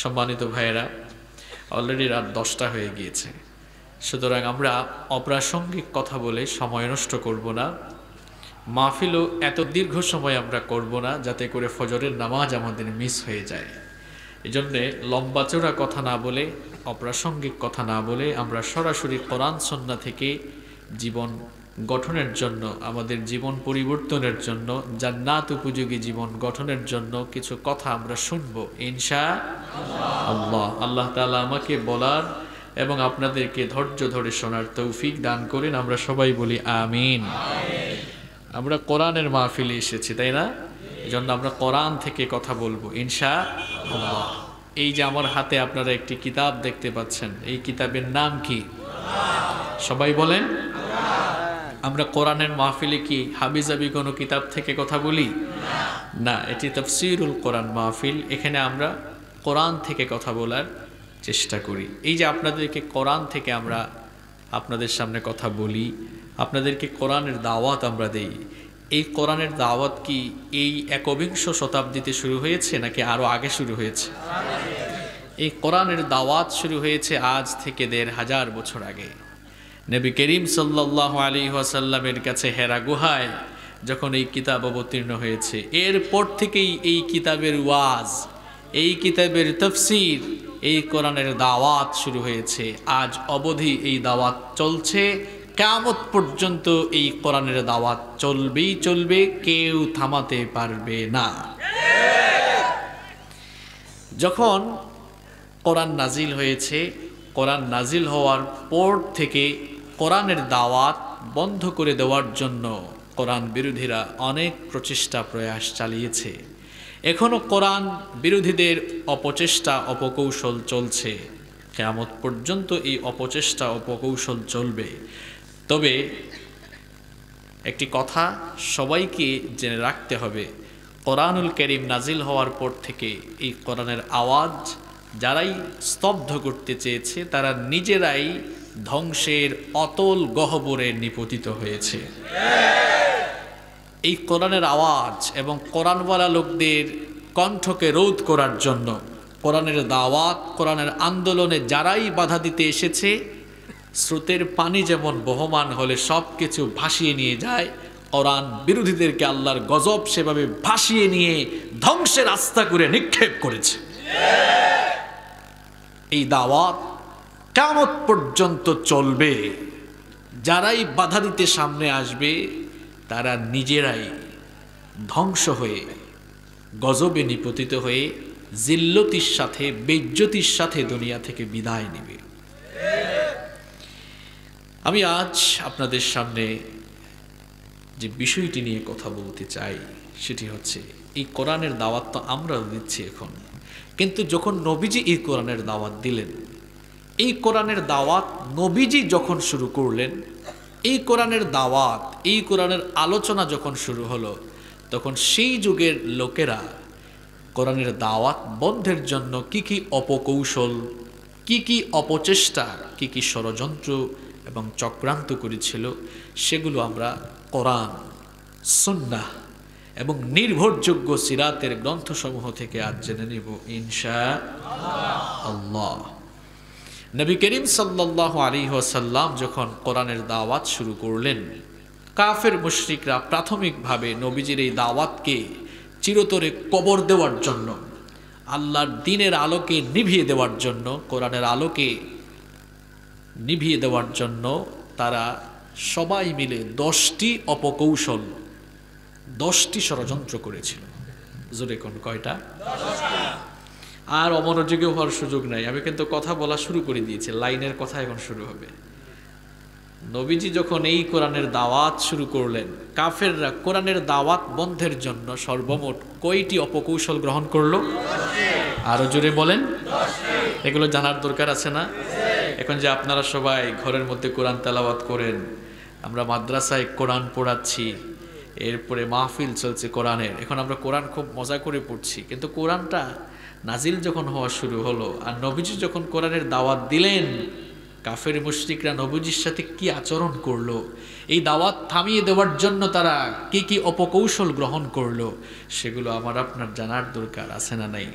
সম্মানিত ভাইয়েরা, অলরেডি রাত 10টা হয়ে গিয়েছে। সুতরাং আমরা অপ্রাসঙ্গিক কথা বলে সময় নষ্ট করব না। মাহফিলও এত দীর্ঘ সময় আমরা করব না যাতে করে ফজরের নামাজ আমাদের মিস হয়ে যায়। এজন্যে লম্বা চড়া কথা না বলে, অপ্রাসঙ্গিক কথা না বলে আমরা সরাসরি কোরআন সুন্নাহ থেকে জীবন গঠনের জন্য, আমাদের জীবন পরিবর্তনের জন্য, জান্নাত উপযোগী জীবন গঠনের জন্য কিছু কথা আমরা শুনব ইনশাআল্লাহ। আল্লাহ তাআলা আমাকে বলার এবং আপনাদেরকে ধৈর্য ধরে শোনার তৌফিক দান করেন। আমরা সবাই বলি আমিন। আমরা কোরআনের মাহফিলে এসেছি, তাই না? এজন্য আমরা কোরআন থেকে কথা বলবো ইনশাআল্লাহ। এই যে আমার হাতে আপনারা একটি কিতাব দেখতে পাচ্ছেন, এই কিতাবের নাম কি? সবাই বলেন। আমরা কোরআনের মাহফিলে কি হাবিজাবি কোনো কিতাব থেকে কথা বলি না, এটি তাফসীরুল কোরআন মাহফিল। এখানে আমরা কোরআন থেকে কথা বলার চেষ্টা করি। এই যে আপনাদেরকে কোরআন থেকে আমরা আপনাদের সামনে কথা বলি, আপনাদেরকে কোরআনের দাওয়াত আমরা দেই। এই কোরআনের দাওয়াত কি এই একবিংশ শতাব্দীতে শুরু হয়েছে নাকি আরো আগে শুরু হয়েছে? এই কোরআনের দাওয়াত শুরু হয়েছে আজ থেকে ১৫০০ বছর আগে। নবী করিম সাল্লাল্লাহু আলাইহি ওয়াসাল্লামের কাছে হেরা গুহায় যখন এই কিতাব অবতীর্ণ হয়েছে, এরপর থেকেই এই কিতাবের ওয়াজ, এই কিতাবের তাফসীর, এই কোরআনের দাওয়াত শুরু হয়েছে। আজ অবধি এই দাওয়াত চলছে, কিয়ামত পর্যন্ত এই কোরআনের দাওয়াত চলবেই চলবে, কেউ থামাতে পারবে না। যখন কোরআন নাজিল হয়েছে, কোরআন নাজিল হওয়ার পর থেকে কোরআনের দাওয়াত বন্ধ করে দেওয়ার জন্য কোরআন বিরোধীরা অনেক প্রচেষ্টা প্রয়াস চালিয়েছে। এখনো কোরআন বিরোধীদের অপচেষ্টা অপকৌশল চলছে, কিয়ামত পর্যন্ত এই অপচেষ্টা অপকৌশল চলবে। তবে একটি কথা সবাইকে জেনে রাখতে হবে, কোরআনুল কারীম নাজিল হওয়ার পর থেকে এই কোরআনের আওয়াজ যারাই স্তব্ধ করতে চেয়েছে তারা নিজেরাই ধ্বংসের অতল গহ্বরে নিপতিত হয়েছে। এই কোরআনের আওয়াজ এবং কোরআনওয়ালা লোকদের কণ্ঠকে রোধ করার জন্য, কোরআনের দাওয়াত, কোরআনের আন্দোলনে যারাই বাধা দিতে এসেছে, স্রোতের পানি যেমন বহমান হলে সব কিছু ভাসিয়ে নিয়ে যায়, কোরআন বিরোধীদেরকে আল্লাহর গজব সেভাবে ভাসিয়ে নিয়ে ধ্বংসের রাস্তা করে নিক্ষেপ করেছে। এই দাওয়াত কিয়ামত পর্যন্ত চলবে। যারাই বাধা দিতে সামনে আসবে তারা নিজেরাই ধ্বংস হয়ে, গজবে নিপতিত হয়ে, জিল্লতির সাথে, বেইজ্জতির সাথে দুনিয়া থেকে বিদায় নেবে। আমি আজ আপনাদের সামনে যে বিষয়টি নিয়ে কথা বলতে চাই সেটি হচ্ছে, এই কোরআনের দাওয়াত তো আমরা দিচ্ছি এখন, কিন্তু যখন নবীজি এই কোরআনের দাওয়াত দিলেন, এই কোরআনের দাওয়াত নবীজি যখন শুরু করলেন, এই কোরআনের দাওয়াত, এই কোরআনের আলোচনা যখন শুরু হলো, তখন সেই যুগের লোকেরা কোরআনের দাওয়াত বন্ধের জন্য কি কি অপকৌশল, কি কি অপচেষ্টা, কি কি ষড়যন্ত্র এবং চক্রান্ত করেছিল, সেগুলো আমরা কোরআন, সুন্নাহ এবং নির্ভরযোগ্য সিরাতের গ্রন্থসমূহ থেকে আজ জেনে নেব ইনশাআল্লাহ। নবী করিম সাল্লাল্লাহু আলাইহি ওয়াসাল্লাম যখন কোরআনের দাওয়াত শুরু করলেন, কাফের মুশরিকরা প্রাথমিকভাবে নবীজির এই দাওয়াতকে চিরতরে কবর দেওয়ার জন্য, আল্লাহর দ্বীনের আলোকে নিভিয়ে দেওয়ার জন্য, কোরআনের আলোকে নিভিয়ে দেওয়ার জন্য তারা সবাই মিলে 10টি অপকৌশল, 10টি ষড়যন্ত্র করেছিল। জোরে কোন কয়টা? 10টি। আর অমনোযোগী হওয়ার সুযোগ নাই, আমি কিন্তু কথা বলা শুরু করে দিয়েছি, লাইনের কথা এখন শুরু হবে। নবীজি যখন এই কোরআনের দাওয়াত শুরু করলেন, কাফেররা কোরআনের দাওয়াত বন্ধের জন্য সর্বমোট কয়টি অপকৌশল গ্রহণ করলো? আরো জোরে বলেন। এগুলো জানার দরকার আছে না? এখন যে আপনারা সবাই ঘরের মধ্যে কোরআন তেলাওয়াত করেন, আমরা মাদ্রাসায় কোরআন পড়াচ্ছি, এরপরে মাহফিল চলছে কোরআনের, এখন আমরা কোরআন খুব মজা করে পড়ছি, কিন্তু কোরআনটা নাজিল যখন হওয়া শুরু হলো আর নবীজি যখন কোরআনের দাওয়াত দিলেন, কাফের মুশরিকরা নবীজির সাথে কি আচরণ করলো, এই দাওয়াত থামিয়ে দেওয়ার জন্য তারা কি কি অপকৌশল গ্রহণ করলো, সেগুলো আমার আপনার জানার দরকার আছে না নাই?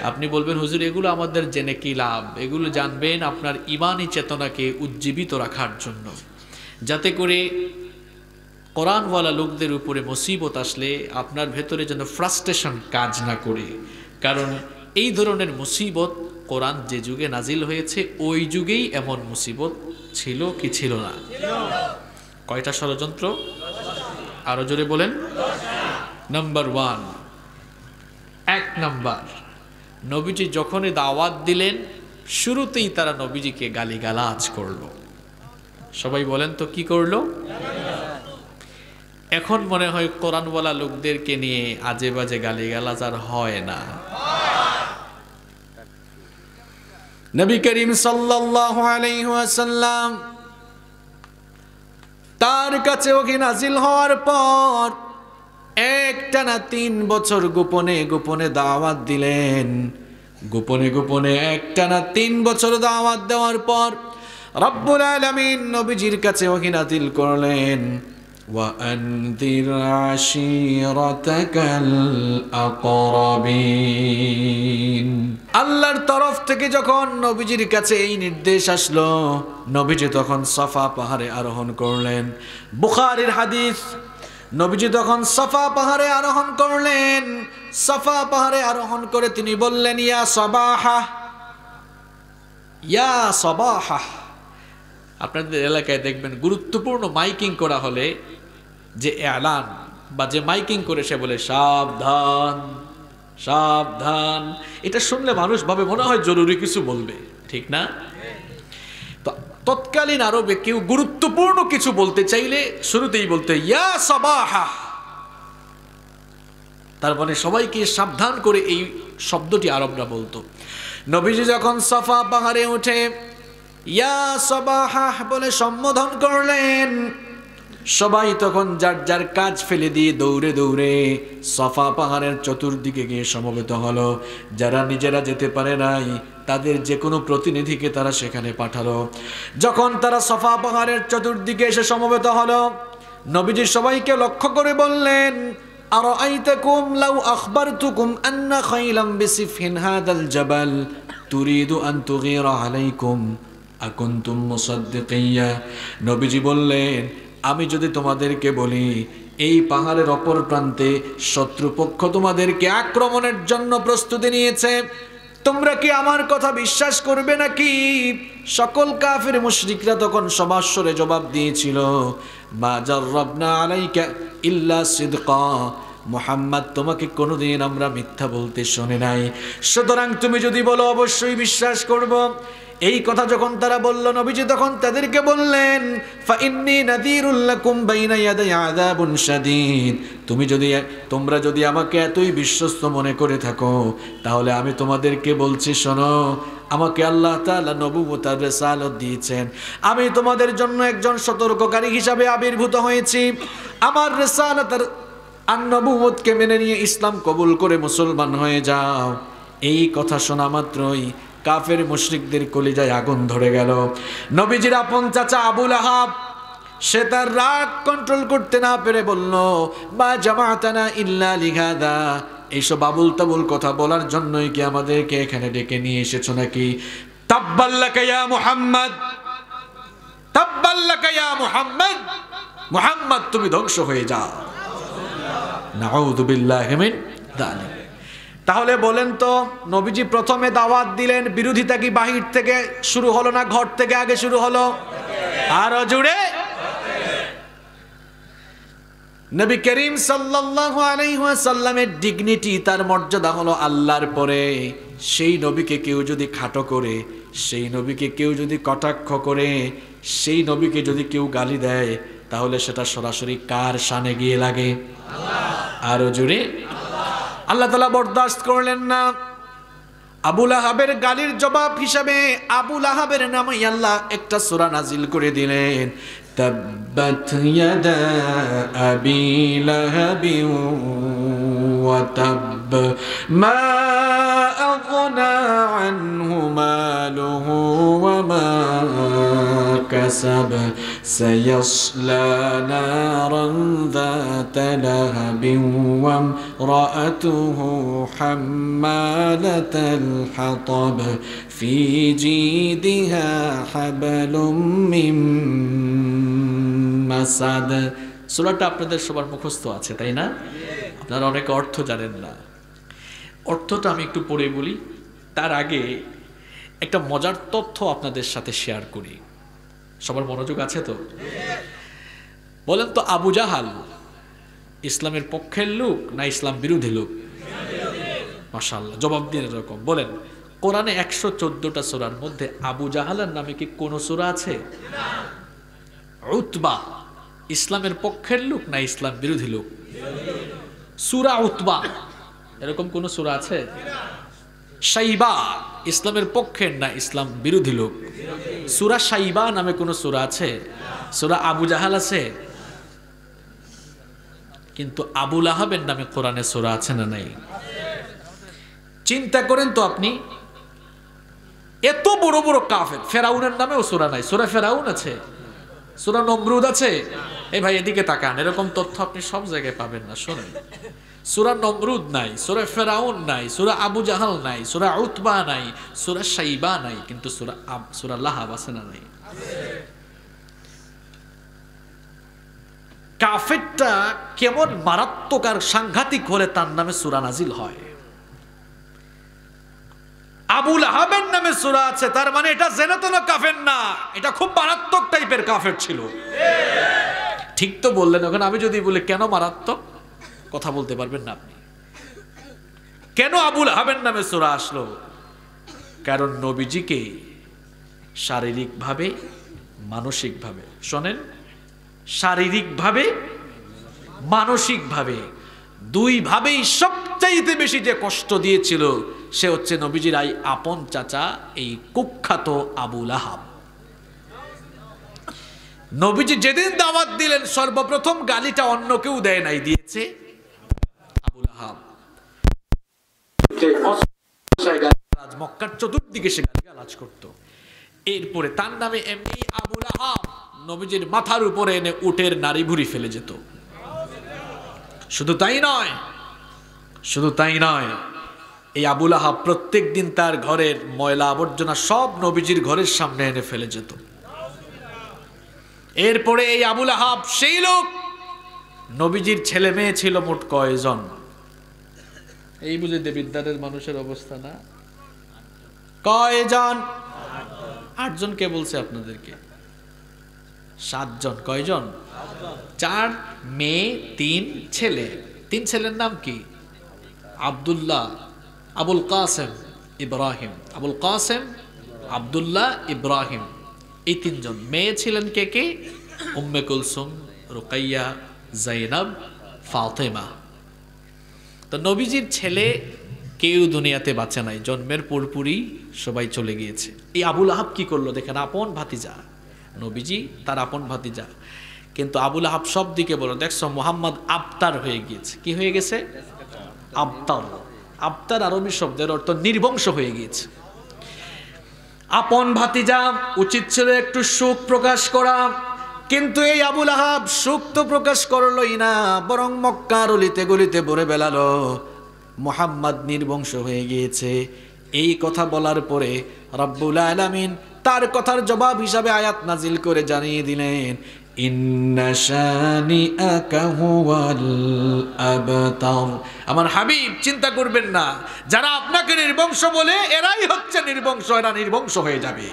আপনি বলবেন হুজুর এগুলো আমাদের জেনে কি লাভ? এগুলো জানবেন আপনার ঈমানি চেতনাকে উজ্জীবিত রাখার জন্য, যাতে করে কোরআনওয়ালা লোকদের উপরে মুসিবত আসলে আপনার ভেতরে যেন ফ্রাস্ট্রেশন কাজ না করে। কারণ এই ধরনের মুসিবত কোরআন যে যুগে নাজিল হয়েছে ওই যুগেই এমন মুসিবত ছিল কি ছিল না? কয়টা ষড়যন্ত্র? আরো জোরে বলেন। নাম্বার 1, 1 নাম্বার, নবীজি যখনই দাওয়াত দিলেন শুরুতেই তারা নবীজিকে গালিগালাজ করলো। সবাই বলেন তো কি করলো? এখন মনে হয় কোরআনওয়ালা লোকদেরকে নিয়ে আজে বাজে গালিগালাজ আর হয় না। নবী করিম সাল্লাল্লাহু আলাইহি ওয়াসাল্লাম তার কাছে ওহী নাজিল হওয়ার পর একটানা 3 বছর গোপনে গোপনে দাওয়াত দিলেন। গোপনে গোপনে একটানা 3 বছর দাওয়াত দেওয়ার পর রব্বুল আলামিন নবীজির কাছে ওহী নাজিল করলেন, وأنذر عشيرتك الأقربين। আল্লাহর তরফ থেকে যখন নবীজির কাছে এই নির্দেশ আসলো, নবীজি তখন সাফা পাহাড়ে আরোহণ করলেন। বুখারীর হাদিস, নবীজি তখন সাফা পাহাড়ে আরোহণ করলেন। সাফা পাহাড়ে আরোহণ করে তিনি বললেন, ইয়া সাবাহা, ইয়া সাবাহা। আপনাদের এলাকায় দেখবেন গুরুত্বপূর্ণ মাইকিং করা হলে যে এলান বা যে মাইকিং করে সে বলে সাবধান সাবধান, এটা শুনলে মানুষ ভাবে মনে হয় জরুরি কিছু বলবে, ঠিক না? তো তৎকালীন আরবে কেউ গুরুত্বপূর্ণ কিছু বলতে চাইলে শুরুতেই বলতে ইয়া সাবাহা, তার মানে সবাইকে সাবধান করে এই শব্দটি আরবরা বলতো। নবীজি যখন সাফা পাহাড়ে উঠে ইয়া সাবাহা বলে সম্বোধন করলেন, সবাই তখন যার যার কাজ ফেলে দিয়ে দৌড়ে দৌড়ে সাফা পাহাড়ের চতুর্দিকে গিয়ে সমবেত হলো। যারা নিজেরা যেতে পারে নাই তাদের যে কোনো প্রতিনিধিকে তারা সেখানে পাঠালো। যখন তারা সাফা পাহাড়ের চতুর্দিকে এসে সমবেত হলো, নবীজি সবাইকে লক্ষ্য করে বললেন, আরাআইতাকুম লাউ আখবারতুকুম আন্না খাইলাম বিসিফহিন হাদাল জাবাল তুরিদু আন তুগীরা আলাইকুম আকুনতুম মুসাদ্দিকিয়া। নবীজি বললেন, আমি যদি তোমাদেরকে বলি এই পাহাড়ের অপর প্রান্তে শত্রুপক্ষ তোমাদেরকে আক্রমণের জন্য প্রস্তুতি নিয়েছে, তোমরা কি আমার কথা বিশ্বাস করবে নাকি? সকল কাফির মুশরিকরা তখন সবাস্বরে জবাব দিয়েছিল, মা জাররাবনা আলাইকা ইল্লা সিদকা, মুহাম্মদ তোমাকে কোনোদিন আমরা মিথ্যা বলতে শুনি নাই, সুতরাং তুমি যদি বলো অবশ্যই বিশ্বাস করব। এই কথা যখন তারা বলল, নবীজি তখন তাদেরকে বললেন, ফাইন্নী নাযীরুল লাকুম বাইনা ইয়াদাই আযাবুন শাদীদ, তোমরা যদি আমাকে এতই বিশ্বস্ত মনে করে থাকো তাহলে আমি তোমাদেরকে বলছি শোনো, আমাকে আল্লাহ তাআলা নবুয়ত আর রিসালাত দিয়েছেন, আমি তোমাদের জন্য একজন সতর্ককারী হিসাবে আবির্ভূত হয়েছি। আমার রিসালাত আর নবুয়তকে মেনে নিয়ে ইসলাম কবুল করে মুসলমান হয়ে যাও। এই কথা শোনা মাত্রই কাফের মুশরিকদের কলিজায় আগুন ধরে গেল। নবীজির আপন চাচা আবু লাহাব, সে তার রাগ কন্ট্রোল করতে না পেরে বলল, মা জামাতানা ইল্লা লিহাদা, এইসব আবুল তাবুল কথা বলার জন্যই কি আমাদেরকে এখানে ডেকে নিয়ে এসেছো নাকি? তাব্বাল্লাকা ইয়া মুহাম্মদ, তাব্বাল্লাকা ইয়া মুহাম্মদ, মুহাম্মদ তুমি ধ্বংস হয়ে যাও। নাউযু বিল্লাহি মিন যালিক। তাহলে বলেন তো, নবীজি প্রথমে দাওয়াত দিলেন, বিরোধিতা কি বাহির থেকে শুরু হলো না ঘর থেকে আগে শুরু হলো? আরো জুড়ে। নবী করিম সাল্লাল্লাহু আলাইহি ওয়াসাল্লামের ডিগনিটি, তার মর্যাদা হলো আল্লাহর পরে। সেই নবীকে কেউ যদি খাটো করে, সেই নবীকে কেউ যদি কটাক্ষ করে, সেই নবীকে যদি কেউ গালি দেয়, তাহলে সেটা সরাসরি কার শানে গিয়ে লাগে? আরো জুড়ে। আল্লাহ তাআলা বরদাস্ত করলেন না। আবু লাহাবের গালির জবাব হিসাবে আবু লাহাবের নামে আল্লাহ একটা সূরা নাজিল করে দিলেন, তাব্বাত ইয়াদা আবি লাহাবি ওয়া তাব মা আগনা আনহু মালুহু ওয়া মা كسب سيصلى نارا ذات لهب وامرأته حمالة الحطب في جيدها حبل من مسد। সূরাটা আপনাদের সবার মুখস্থ আছে তাই না? আপনারা অনেকে অর্থ জানেন না। অর্থটা আমি একটু পড়ে বলি, তার আগে একটা মজার তথ্য আপনাদের সাথে শেয়ার করি। সবার মনোযোগ আছে তো? বলেন তো, আবু জাহাল ইসলামের পক্ষের লোক না ইসলাম বিরোধী লোক? মাশাআল্লাহ, জবাব দিন এরকম। বলেন, কোরআনে 114টা সূরার মধ্যে আবু জাহালের নামে কি কোন সূরা আছে? উতবা ইসলামের পক্ষের লোক না ইসলাম বিরোধী লোক? সূরা উতবা এরকম কোন সূরা আছে? শাইবা ইসলামের পক্ষের না ইসলাম বিরোধী লোক? সূরা শাইবা নামে কোন সূরা আছে? সূরা আবু জাহাল আছে? কিন্তু আবু লাহাবের নামে কোরআনে সূরা আছে না নাই? চিন্তা করেন তো আপনি, এত বড় বড় কাফের, ফেরাউনের নামেও সূরা নাই। সূরা ফেরাউন আছে, সূরা নমরুদ আছে। এই ভাই এদিকে তাকান, এরকম তথ্য আপনি সব জায়গায় পাবেন না। শোনেন, সূরা নমরুদ নাই, সূরা ফেরাউন নাই, সূরা আবু জাহাল নাই, সূরা উতবা নাই, সূরা শাইবা নাই, কিন্তু সূরা লাহাব আছে না নাই? কাফেরটা কেমন মারাত্মক আর সাংঘাতিক হলে তার নামে সূরা নাজিল হয়। আবু লাহাবের নামে সূরা আছে, তার মানে এটা জেনাতন কাফের না, এটা খুব মারাত্মক টাইপের কাফের ছিল। ঠিক তো বললেন। এখন আমি যদি বলি কেন মারাত্মক, কথা বলতে পারবেন না আপনি। কেন আবু লাহাবের নামে সূরা আসলো? কারণ নবীজিকে শারীরিকভাবে, মানসিকভাবে, শোনেন, শারীরিকভাবে মানসিকভাবে দুই ভাবেই সবচাইতে বেশি যে কষ্ট দিয়েছিল সে হচ্ছে নবীজির আই আপন চাচা, এই কুখ্যাত আবু লাহাব। নবীজি যেদিন দাওয়াত দিলেন সর্বপ্রথম গালিটা অন্য কেউ দেয় নাই, দিয়েছে আবু লাহাব। মক্কার চতুর্দিকে সে গালিগালাজ করত। এরপরে তার নামে এমনি আবু লাহাব নবীজির মাথার উপরে এনে উটের নাড়ি ভুড়ি ফেলে যেত। শুধু তাই নয়, শুধু তাই নয়, এই আবু লাহাব প্রত্যেক দিন তার ঘরের ময়লা আবর্জনা সব নবীজির ঘরের সামনে এনে ফেলে যেত। এরপরে এই আবু লাহাব সেই লোক, নবীজির ছেলে মেয়ে ছিল মোট কয়জন? এই বুঝে দেবিদ্বারের মানুষের অবস্থা না? কয়জন? 8 জন। কে বলছে আপনাদেরকে? 7 জন। কয়জন? 4 মেয়ে 3 ছেলে। 3 ছেলের নাম কি? আব্দুল্লাহ, আবুল কাসেম, ইব্রাহিম। আবুল কাসেম, আব্দুল্লাহ, ইব্রাহিম, এই 3 জন। মেয়ে ছিলেন কে কে? উম্মে কুলসুম, রুকাইয়া, জাইনাব, ফাতেমা। তো নবীজির ছেলে কেউ দুনিয়াতে বাঁচে নাই, জন্মের পরপুরি সবাই চলে গিয়েছে। এই আবু লাহাব কি করলো দেখেন, আপন ভাতিজা, নবীজি তার আপন ভাতিজা, কিন্তু আবু লাহাব সব দিকে বলো, দেখছো মুহাম্মদ আবতার হয়ে গিয়েছে। কি হয়ে গেছে? আবতার। আবতার আরবি শব্দের অর্থ নির্বংশ হয়ে গিয়েছে। আপন ভাতিজা, উচিত ছিল একটু সুখ প্রকাশ করা, কিন্তু এই আবু লাহাব সুখ তো প্রকাশ করলোই না, বরং মক্কার অলিতে গলিতে বলে বেলালো মুহাম্মদ নির্বংশ হয়ে গিয়েছে। এই কথা বলার পরে রব্বুল আলামিন তার কথার জবাব হিসাবে আয়াত নাজিল করে জানিয়ে দিলেন, ইন্না শানিআকা হুয়াল আবতার। আমার হাবিব চিন্তা করবেন না, যারা আপনাকে নির্বংশ বলে এরাই হচ্ছে নির্বংশ, এরা নির্বংশ হয়ে যাবে।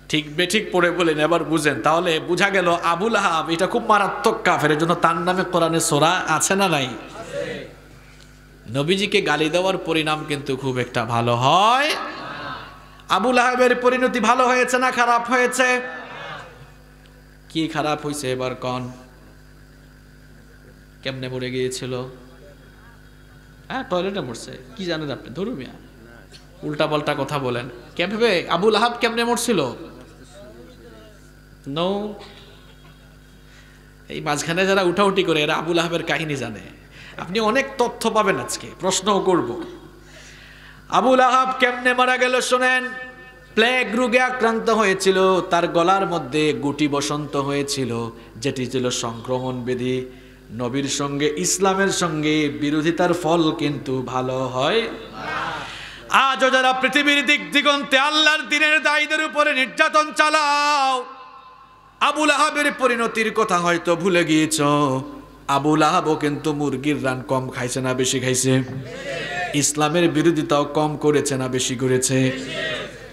ঠিক বেঠিক পড়ে বলেন, এবার বুঝেন। তাহলে বুঝা গেল আবু লাহাব এটা খুব মারাত্মক কাফের, এর জন্য তার নামে কোরআনে সূরা আছে না নাই? নবীজিকে গালি দেওয়ার পরিণাম কিন্তু খুব একটা ভালো হয়। আবু লাহাবের পরিণতি ভালো হয়েছে না খারাপ হয়েছে? কি খারাপ হয়েছে এবার কোন? কেমনে মরে গিয়েছিল? হ্যাঁ, টয়লেটে মরছে। কি জানেন আপনি? ধরু মিয়া, উল্টা পাল্টা কথা বলেন। কেমনে আবু লাহাব কেমনে মরছিল? নো, এই মাঝখানে যারা উঠাউটি করে এরা আবু লাহাবের কাহিনী জানে। আপনি অনেক তথ্য পাবেন, আজকে প্রশ্নও করব। আবু লাহাব কেমনে মারা গেল শোনেন, প্লেগ রোগে আক্রান্ত হয়েছিল, তার গলার মধ্যে গুটি বসন্ত হয়েছিল, যেটি ছিল সংক্রমণ ব্যাধি। নবীর সঙ্গে ইসলামের সঙ্গে বিরোধিতার ফল কিন্তু ভালো হয়। আজও যারা পৃথিবীর দিক দিগন্তে আল্লাহর দ্বীনের দায়ীদের উপরে নির্যাতন চালাও, আবু লাহাবের পরিণতির কথা হয়তো ভুলে গিয়েছ। আবু লাহাবও কিন্তু মুরগির রান কম খাইছে না বেশি খাইছে? ইসলামের বিরোধিতাও কম করেছে না বেশি করেছে?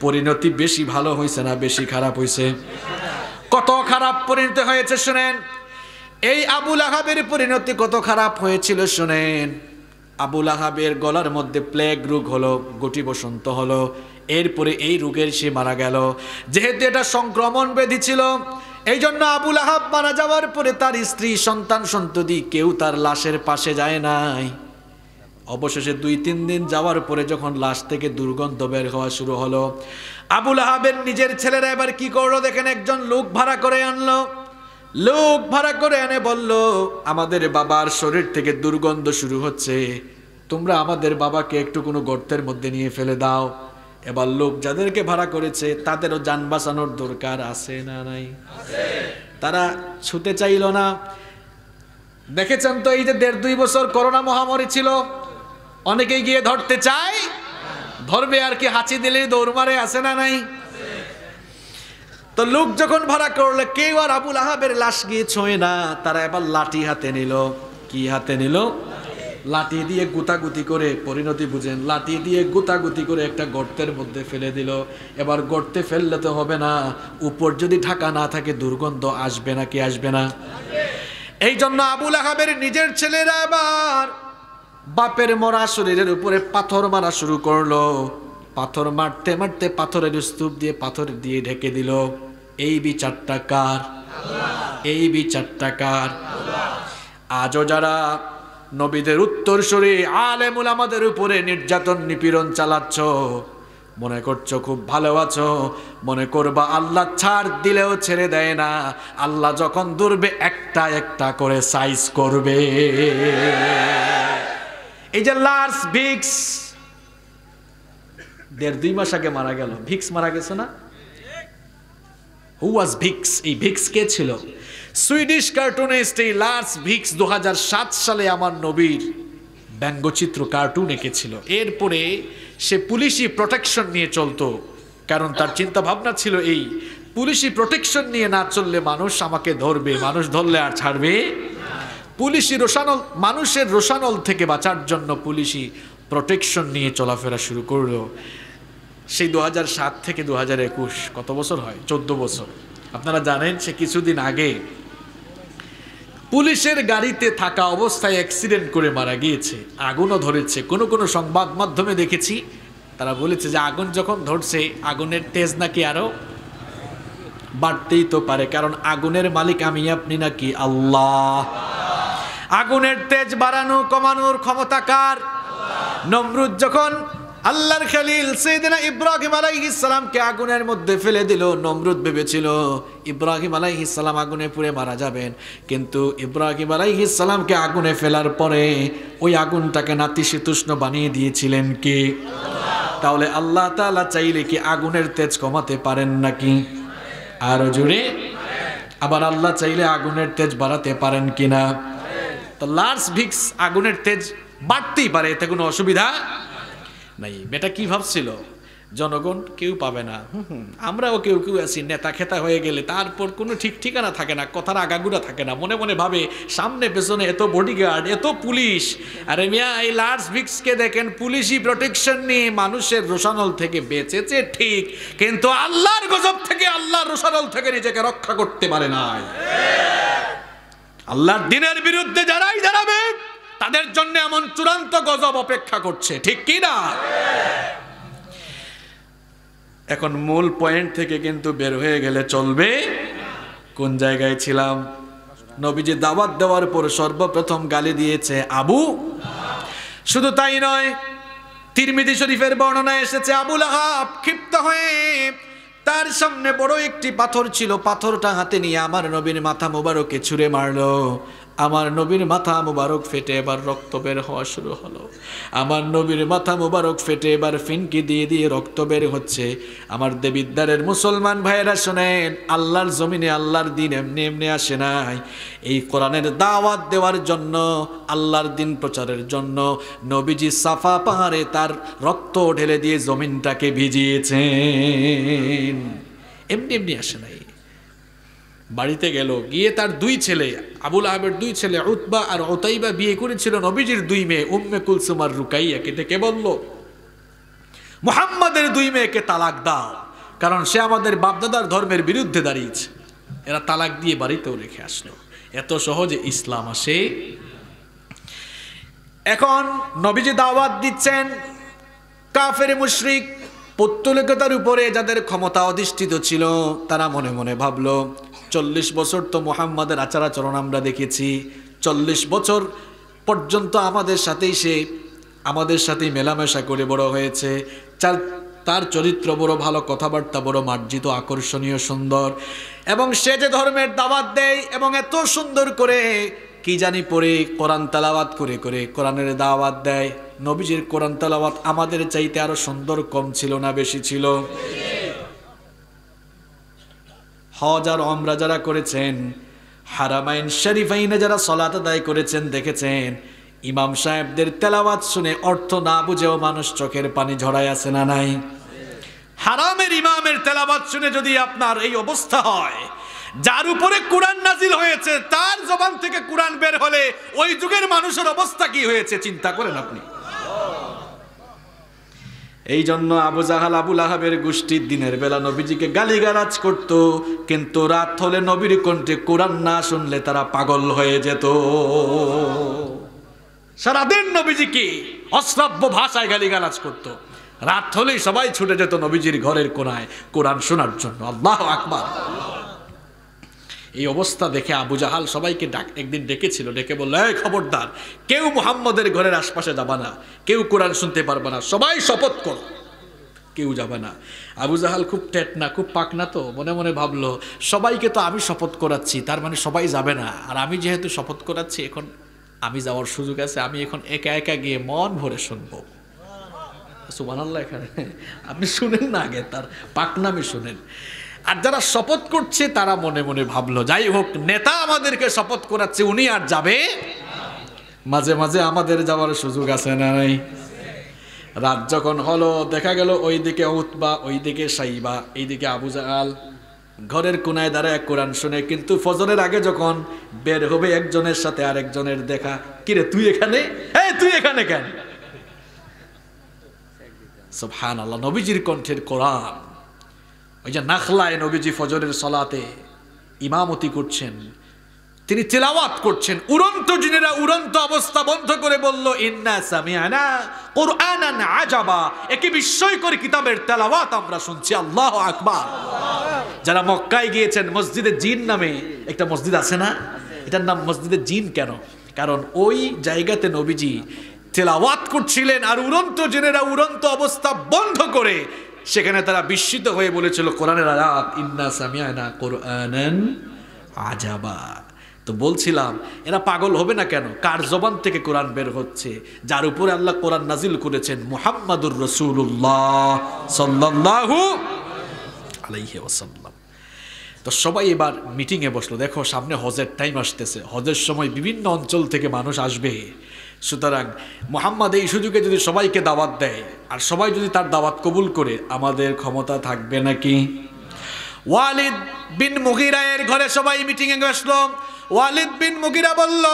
পরিণতি বেশি ভালো হয়েছে না বেশি খারাপ হয়েছে? কত খারাপ পরিণতি হয়েছে শুনেন। এই আবু লাহাবের পরিণতি কত খারাপ হয়েছিল শুনেন। আবু লাহাবের গলার মধ্যে প্লেগ রোগ হলো, গুটি বসন্ত হলো, এরপরে এই রোগের সে মারা গেল। যেহেতু এটা সংক্রমণ ব্যাধি ছিল, এই জন্য আবু লাহাব মারা যাওয়ার পরে তার স্ত্রী, সন্তান সন্ততি কেউ তার লাশের পাশে যায় নাই। অবশেষে 2-3 দিন যাওয়ার পরে যখন লাশ থেকে দুর্গন্ধ বের হওয়া শুরু হলো, আবু লাহাবের নিজের ছেলেরা এবার কি করলো দেখেন, একজন লোক ভাড়া করে আনলো। লোক ভাড়া করে এনে বলল, আমাদের বাবার শরীর থেকে দুর্গন্ধ শুরু হচ্ছে, তোমরা আমাদের বাবাকে একটু কোনো গর্তের মধ্যে নিয়ে ফেলে দাও। এবার লোক যাদেরকে ভাড়া করেছে তাদেরও যান বাঁচানোর দরকার আছে না নাই? তারা ছুতে চাইল না। দেখেছেন তো, এই যে 1.5-2 বছর করোনা মহামারী ছিল, অনেকেই গিয়ে ধরতে চায়, ধরবে আর কি, হাঁচি দিলে দৌড় মারে, আছে না নাই? তো লোক যখন ভাড়া করলে কেউ আর আবু লাহাবের লাশ গিয়ে ছোঁয় না। তারা এবার লাঠি হাতে নিল। কি হাতে নিল? লাঠি দিয়ে গুতাগুতি করে, পরিণতি বুঝেন, লাঠি দিয়ে গুতাগুতি করে একটা গর্তের মধ্যে ফেলে দিল। এবার গর্তে ফেললে তো হবে না, উপর যদি ঢাকা না থাকে দুর্গন্ধ আসবে না কি আসবে না? এই জন্য আবু লাহাবের নিজের ছেলেরা আবার বাপের মরা শরীরের উপরে পাথর মারা শুরু করলো। পাথর মারতে মারতে পাথরের স্তূপ দিয়ে পাথর দিয়ে ঢেকে দিল। এই বিচারটা কার? এই বিচারটা কার? আজও যারা নবীদের উত্তরসূরি আলেম উলামাদের উপরে নির্যাতন নিপীড়ন চালাচ্ছ, মনে করছো খুব ভালো আছো, মনে করবা আল্লাহ ছাড় দিলেও ছেড়ে দেয় না। আল্লাহ যখন ধরবে একটা একটা করে সাইজ করবে। এই যে লার্স ভিক্স 1.5-2 মাস আগে মারা গেল, ভিক্স মারা গেছে না? হু ওয়াজ ভিক্স? এই ভিক্স কে ছিল? সুইডিশ কার্টুনিস্ট এই লার্স ভিক্স 2007 সালে আমার নবীর ব্যঙ্গচিত্র কার্টুন এঁকেছিল। এরপরে সে পুলিশি প্রোটেকশন নিয়ে চলতো, কারণ তার চিন্তা ভাবনা ছিল এই, পুলিশি প্রোটেকশন নিয়ে না চললে মানুষ আমাকে ধরবে, মানুষ ধরলে আর ছাড়বে। পুলিশি রোশানল, মানুষের রোশানল থেকে বাঁচার জন্য পুলিশি প্রোটেকশন নিয়ে চলাফেরা শুরু করলো। সেই 2007 থেকে 2021 কত বছর হয়? 14 বছর। আপনারা জানেন সে কিছুদিন আগে পুলিশের গাড়িতে থাকা অবস্থায় অ্যাক্সিডেন্ট করে মারা গিয়েছে। আগুনও ধরেছে। কোন কোন সংবাদ মাধ্যমে দেখেছি তারা বলেছে যে আগুন যখন ধরছে আগুনের তেজ নাকি আরো বাড়তেই তো পারে, কারণ আগুনের মালিক আমি আপনি নাকি? আল্লাহ। আগুনের তেজ বাড়ানো কমানোর ক্ষমতা কার? নমরুদ যখন আল্লাহর খলিল সাইয়েদনা ইব্রাহিম আলাইহিস সালামকে আগুনের মধ্যে ফেলে দিল, নমরুদ ভেবেছিল ইব্রাহিম আলাইহিস সালাম আগুনে পুড়ে মারা যাবেন, কিন্তু ইব্রাহিম আলাইহিস সালামকে আগুনে ফেলার পরে ওই আগুনটাকে নাতিশীতোষ্ণ বানিয়ে দিয়েছিলেন কে? তাহলে আল্লাহ তাআলা চাইলে কি আগুনের তেজ কমাতে পারেন নাকি? আরো জোরে। আবার আল্লাহ চাইলে আগুনের তেজ বাড়াতে পারেন কিনা? তো লার্স ভিক্স আগুনের তেজ বাড়তেই পারে, এতে কোনো অসুবিধা নাই। বেটা কি ভাবছিল জনগণ কেউ পাবে না, আমরাও কেউ কেউ আছি, নেতা খেতা হয়ে গেলে তারপর কোনো ঠিক ঠিকানা থাকে না, কথার আগাগুড়া থাকে না, মনে মনে ভাবে সামনে পেছনে এত বডিগার্ড, এত পুলিশ। আরে মিয়া, এই লার্স ভিক্সকে দেখেন পুলিশি প্রোটেকশন নিয়ে মানুষের রোশানল থেকে বেঁচেছে ঠিক, কিন্তু আল্লাহর গজব থেকে, আল্লাহর রোশানল থেকে নিজেকে রক্ষা করতে পারে নাই। আল্লাহর দ্বীনের বিরুদ্ধে যারাই দাঁড়াবে তাদের জন্য এমন চূড়ান্ত গজব অপেক্ষা করছে, ঠিক কি না? এখন মূল পয়েন্ট থেকে কিন্তু বের হয়ে গেলে চলবে। কোন জায়গায় ছিলাম? নবীজি দাওয়াত দেওয়ার পর সর্বপ্রথম গালি দিয়েছে আবু। শুধু তাই নয়, তিরমিজি শরীফের বর্ণনায় এসেছে আবু লাহাব ক্ষিপ্ত হয়ে তার সামনে বড় একটি পাথর ছিল, পাথরটা হাতে নিয়ে আমার নবীর মাথা মোবারকে ছুঁড়ে মারলো। আমার নবীর মাথা মুবারক ফেটে এবার রক্ত বের হওয়া শুরু হলো। আমার নবীর মাথা মুবারক ফেটে এবার ফিনকি দিয়ে দিয়ে রক্ত বের হচ্ছে। আমার দেবিদ্বারের মুসলমান ভাইয়েরা শোনেন, আল্লাহর জমিনে আল্লাহর দিন এমনি এমনি আসে নাই। এই কোরআনের দাওয়াত দেওয়ার জন্য, আল্লাহর দিন প্রচারের জন্য নবীজি সাফা পাহাড়ে তার রক্ত ঢেলে দিয়ে জমিনটাকে ভিজিয়েছেন। এমনি এমনি আসে নাই। বাড়িতে গেল, গিয়ে তার দুই ছেলে, আবুল আহাবের দুই ছেলে উতবা আর উতাইবা বিয়ে করেছিল নবীজির দুই মেয়ে উম্মে কুলসুম আর রুকাইয়াকে, ডেকে বলল মুহাম্মাদের দুই মেয়েকে তালাক দাও, কারণ সে আমাদের বাপদাদার ধর্মের বিরুদ্ধে দাঁড়িয়েছে। এরা তালাক দিয়ে বাড়িতেও রেখে আসলো। এত সহজে ইসলাম আসে। এখন নবীজি দাওয়াত দিচ্ছেন, কাফের মুশরিক পৌত্তলিকতার উপরে যাদের ক্ষমতা অধিষ্ঠিত ছিল তারা মনে মনে ভাবলো 40 বছর তো মুহাম্মাদের আচার আচরণ আমরা দেখেছি, 40 বছর পর্যন্ত আমাদের সাথেই মেলামেশা করে বড় হয়েছে, তার চরিত্র বড় ভালো, কথাবার্তা বড় মার্জিত, আকর্ষণীয়, সুন্দর, এবং সে যে ধর্মের দাওয়াত দেয় এবং এত সুন্দর করে কি জানি পড়ে কোরআন তেলাওয়াত করে করে কোরআনের দাওয়াত দেয়। নবীজির কোরআন তেলাওয়াত আমাদের চাইতে আরো সুন্দর কম ছিল না বেশি ছিল? হজ আর ওমরা যারা করেছেন, হারামাইন শরীফাইনে যারা সালাত আদায় করেছেন, দেখেছেন ইমাম সাহেবদের তেলাওয়াত শুনে অর্থ না বুঝেও মানুষ চোখের পানি ঝরায় আছে না নাই? হারামের ইমামের তেলাওয়াত শুনে যদি আপনার এই অবস্থা হয়, যার উপরে কোরআন নাজিল হয়েছে তার জবান থেকে কোরআন বের হলে ওই যুগের মানুষের অবস্থা কি হয়েছে চিন্তা করেন আপনি। এই জন্য আবু জাহাল আবুল আহাবের গোষ্ঠীর দিনের বেলা নবীজিকে গালিগালাজ করত, কিন্তু রাত হলে নবীর কণ্ঠে কোরআন না শুনলে তারা পাগল হয়ে যেত। সারাদিন নবীজিকে অশ্রাব্য ভাষায় গালিগালাজ করত, রাত হলেই সবাই ছুটে যেত নবীজির ঘরের কোনায় কোরআন শোনার জন্য। আল্লাহু আকবার। এই অবস্থা দেখে আবু জাহাল সবাইকে একদিন ডেকেছিল, ডেকে বলল, এই খবরদার, কেউ মুহাম্মদের ঘরের আশপাশে যাবে না, কেউ কোরআন শুনতে পারবে না, সবাই শপথ করো কেউ যাবে না। আবু জাহাল খুব টেটনা, খুব পাকনা, তো মনে মনে ভাবলো সবাইকে তো আমি শপথ করাচ্ছি, তার মানে সবাই যাবে না, আর আমি যেহেতু শপথ করাচ্ছি এখন আমি যাওয়ার সুযোগ আছে, আমি এখন একা একা গিয়ে মন ভরে শুনবো। সুবহানাল্লাহ। এখানে আপনি শুনেন না, আগে তার পাকনামি শুনেন। আর যারা শপথ করছে তারা মনে মনে ভাবলো, যাই হোক, নেতা আমাদেরকে শপথ করাচ্ছে, উনি আর যাবে, মাঝে মাঝে আমাদের যাওয়ার সুযোগ আছে না নাই? রাত যখন হলো, দেখা গেল ওইদিকে উতবা, ওইদিকে সাইবা, এইদিকে আবু জাহাল ঘরের কোনায় দাঁড়ায় কোরআন শুনে। কিন্তু ফজরের আগে যখন বের হবে একজনের সাথে আরেকজনের দেখা, কিরে তুই এখানে, এই তুই এখানে কেন? সুবহানাল্লাহ। নবীজির কণ্ঠের কোরআন। ওই যে নাখলায় নবীজি ফজরের সালাতে ইমামতি করছেন, তিনি তিলাওয়াত করছেন, উড়ন্ত জিনেরা উড়ন্ত অবস্থা বন্ধ করে বলল, ইন্না সামিআনা কুরআনান আজাবা, একই বিস্ময়কর কিতাবের তেলাওয়াত আমরা শুনছি। আল্লাহু আকবার। যারা মক্কায় গিয়েছেন, মসজিদে জিন নামে একটা মসজিদ আছে না, এটার নাম মসজিদে জিন কেন? কারণ ওই জায়গাতে নবীজি তেলাওয়াত করছিলেন, আর উড়ন্ত জিনেরা উড়ন্ত অবস্থা বন্ধ করে সেখানে তারা বিস্মিত হয়ে বলেছিল কোরআনের আয়াত, ইন্না সামিআনা কুরআনান আজাবা। তো বলছিলাম এরা পাগল হবে না কেন? কার জবান থেকে কোরআন বের হচ্ছে? যার উপরে আল্লাহ কোরআন নাজিল করেছেন, মুহাম্মাদুর রাসূলুল্লাহ সাল্লাল্লাহু আলাইহি ওয়াসাল্লাম। তো সবাই এবার মিটিংয়ে বসলো। দেখো সামনে হজের টাইম আসতেছে, হজের সময় বিভিন্ন অঞ্চল থেকে মানুষ আসবে, সুতরাং মুহাম্মদ এই সুযোগে যদি সবাইকে দাওয়াত দেয় আর সবাই যদি তার দাওয়াত কবুল করে, আমাদের ক্ষমতা থাকবে নাকি? ওয়ালিদ বিন মুগিরা এর ঘরে সবাই মিটিংয়ে বসলো। ওয়ালিদ বিন মুগিরা বলল,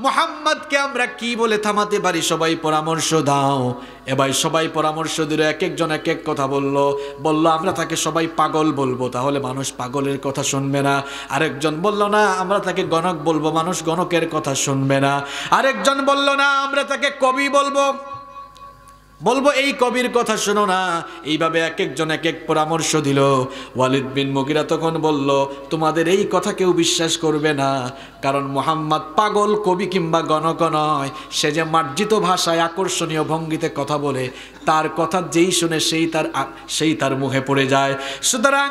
মুহাম্মদকে আমরা কি বলে থামাতে পারি? সবাই পরামর্শ দাও। এবার সবাই পরামর্শ দিল, এক একজন এক এক কথা বলল। আমরা তাকে সবাই পাগল বলবো, তাহলে মানুষ পাগলের কথা শুনবে না। আরেকজন বলল, না আমরা তাকে গণক বলবো, মানুষ গণকের কথা শুনবে না। আরেকজন বলল, না আমরা তাকে কবি বলবো, এই কবির কথা শোনো না। এইভাবে এক একজন এক এক পরামর্শ দিল। ওয়ালিদ বিন মুগিরা তখন বলল, তোমাদের এই কথা কেউ বিশ্বাস করবে না, কারণ মুহাম্মদ পাগল, কবি কিংবা গণক নয়। সে যে মার্জিত ভাষায় আকর্ষণীয় ভঙ্গিতে কথা বলে, তার কথা যেই শুনে সেই তার মুখে পড়ে যায়। সুতরাং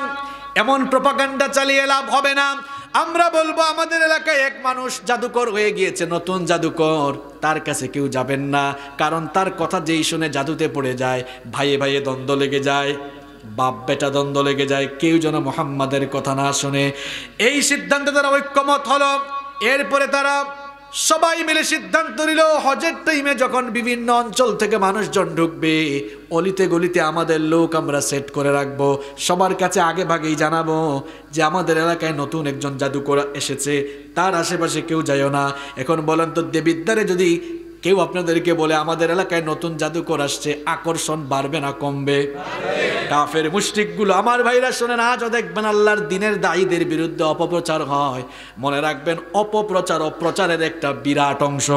এমন প্রপাগান্ডা চালিয়ে লাভ হবে না। আমরা বলবো আমাদের এলাকায় এক মানুষ জাদুকর হয়ে গিয়েছে, নতুন জাদুকর, তার কাছে কেউ যাবেন না, কারণ তার কথা যেই শুনে জাদুতে পড়ে যায়, ভাইয়ে ভাইয়ে দ্বন্দ্ব লেগে যায়, বাপ বেটা দ্বন্দ্ব লেগে যায়, কেউ যেন মুহাম্মাদের কথা না শুনে। এই সিদ্ধান্তে তারা ঐক্যমত হলো। এরপরে তারা সবাই মিলে সিদ্ধান্ত নিল হজের টাইমে যখন বিভিন্ন অঞ্চল থেকে মানুষজন ঢুকবে, অলিতে গলিতে আমাদের লোক আমরা সেট করে রাখবো, সবার কাছে আগে ভাগেই জানাবো যে আমাদের এলাকায় নতুন একজন জাদুকর এসেছে, তার আশেপাশে কেউ যায়ও না। এখন বলেন তো, দেবিদ্বারে যদি কেউ আপনাদেরকে বলে আমাদের এলাকায় নতুন জাদুকর আসছে, আকর্ষণ বাড়বে না কমবে? কাফের মুশরিকগুলো, আমার ভাইরা শোনেন, আজও দেখবেন আল্লাহর দ্বীনের দায়ীদের বিরুদ্ধে অপপ্রচার হয়। মনে রাখবেন, অপপ্রচার ও প্রচারের একটা বিরাট অংশ।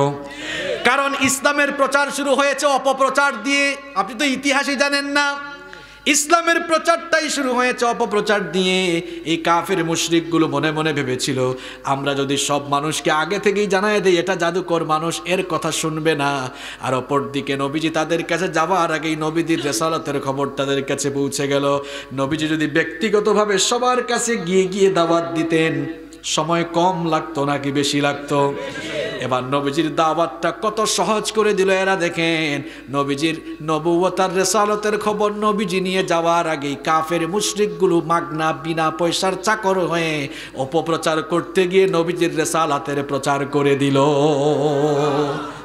কারণ ইসলামের প্রচার শুরু হয়েছে অপপ্রচার দিয়ে। আপনি তো ইতিহাসই জানেন না, ইসলামের প্রচারটাই শুরু হয়েছে অপপ্রচার দিয়ে। এই কাফের মুশরিকগুলো মনে মনে ভেবেছিল, আমরা যদি সব মানুষকে আগে থেকেই জানায় দেই এটা জাদুকর মানুষ, এর কথা শুনবে না। আর অপরদিকে নবীজি তাদের কাছে যাওয়ার আগেই নবীজির রিসালাতের খবর তাদের কাছে পৌঁছে গেল। নবীজি যদি ব্যক্তিগতভাবে সবার কাছে গিয়ে গিয়ে দাওয়াত দিতেন, সময় কম লাগতো নাকি বেশি লাগতো? এবার নবীজির দাওয়াতটা কত সহজ করে দিল এরা। দেখেন, নবীজির নবুয়তার রিসালাতের খবর নবীজি নিয়ে যাওয়ার আগেই কাফের মুশরিকগুলো মাগনা বিনা পয়সার চাকর হয়ে অপপ্রচার করতে গিয়ে নবীজির রিসালাতের প্রচার করে দিল।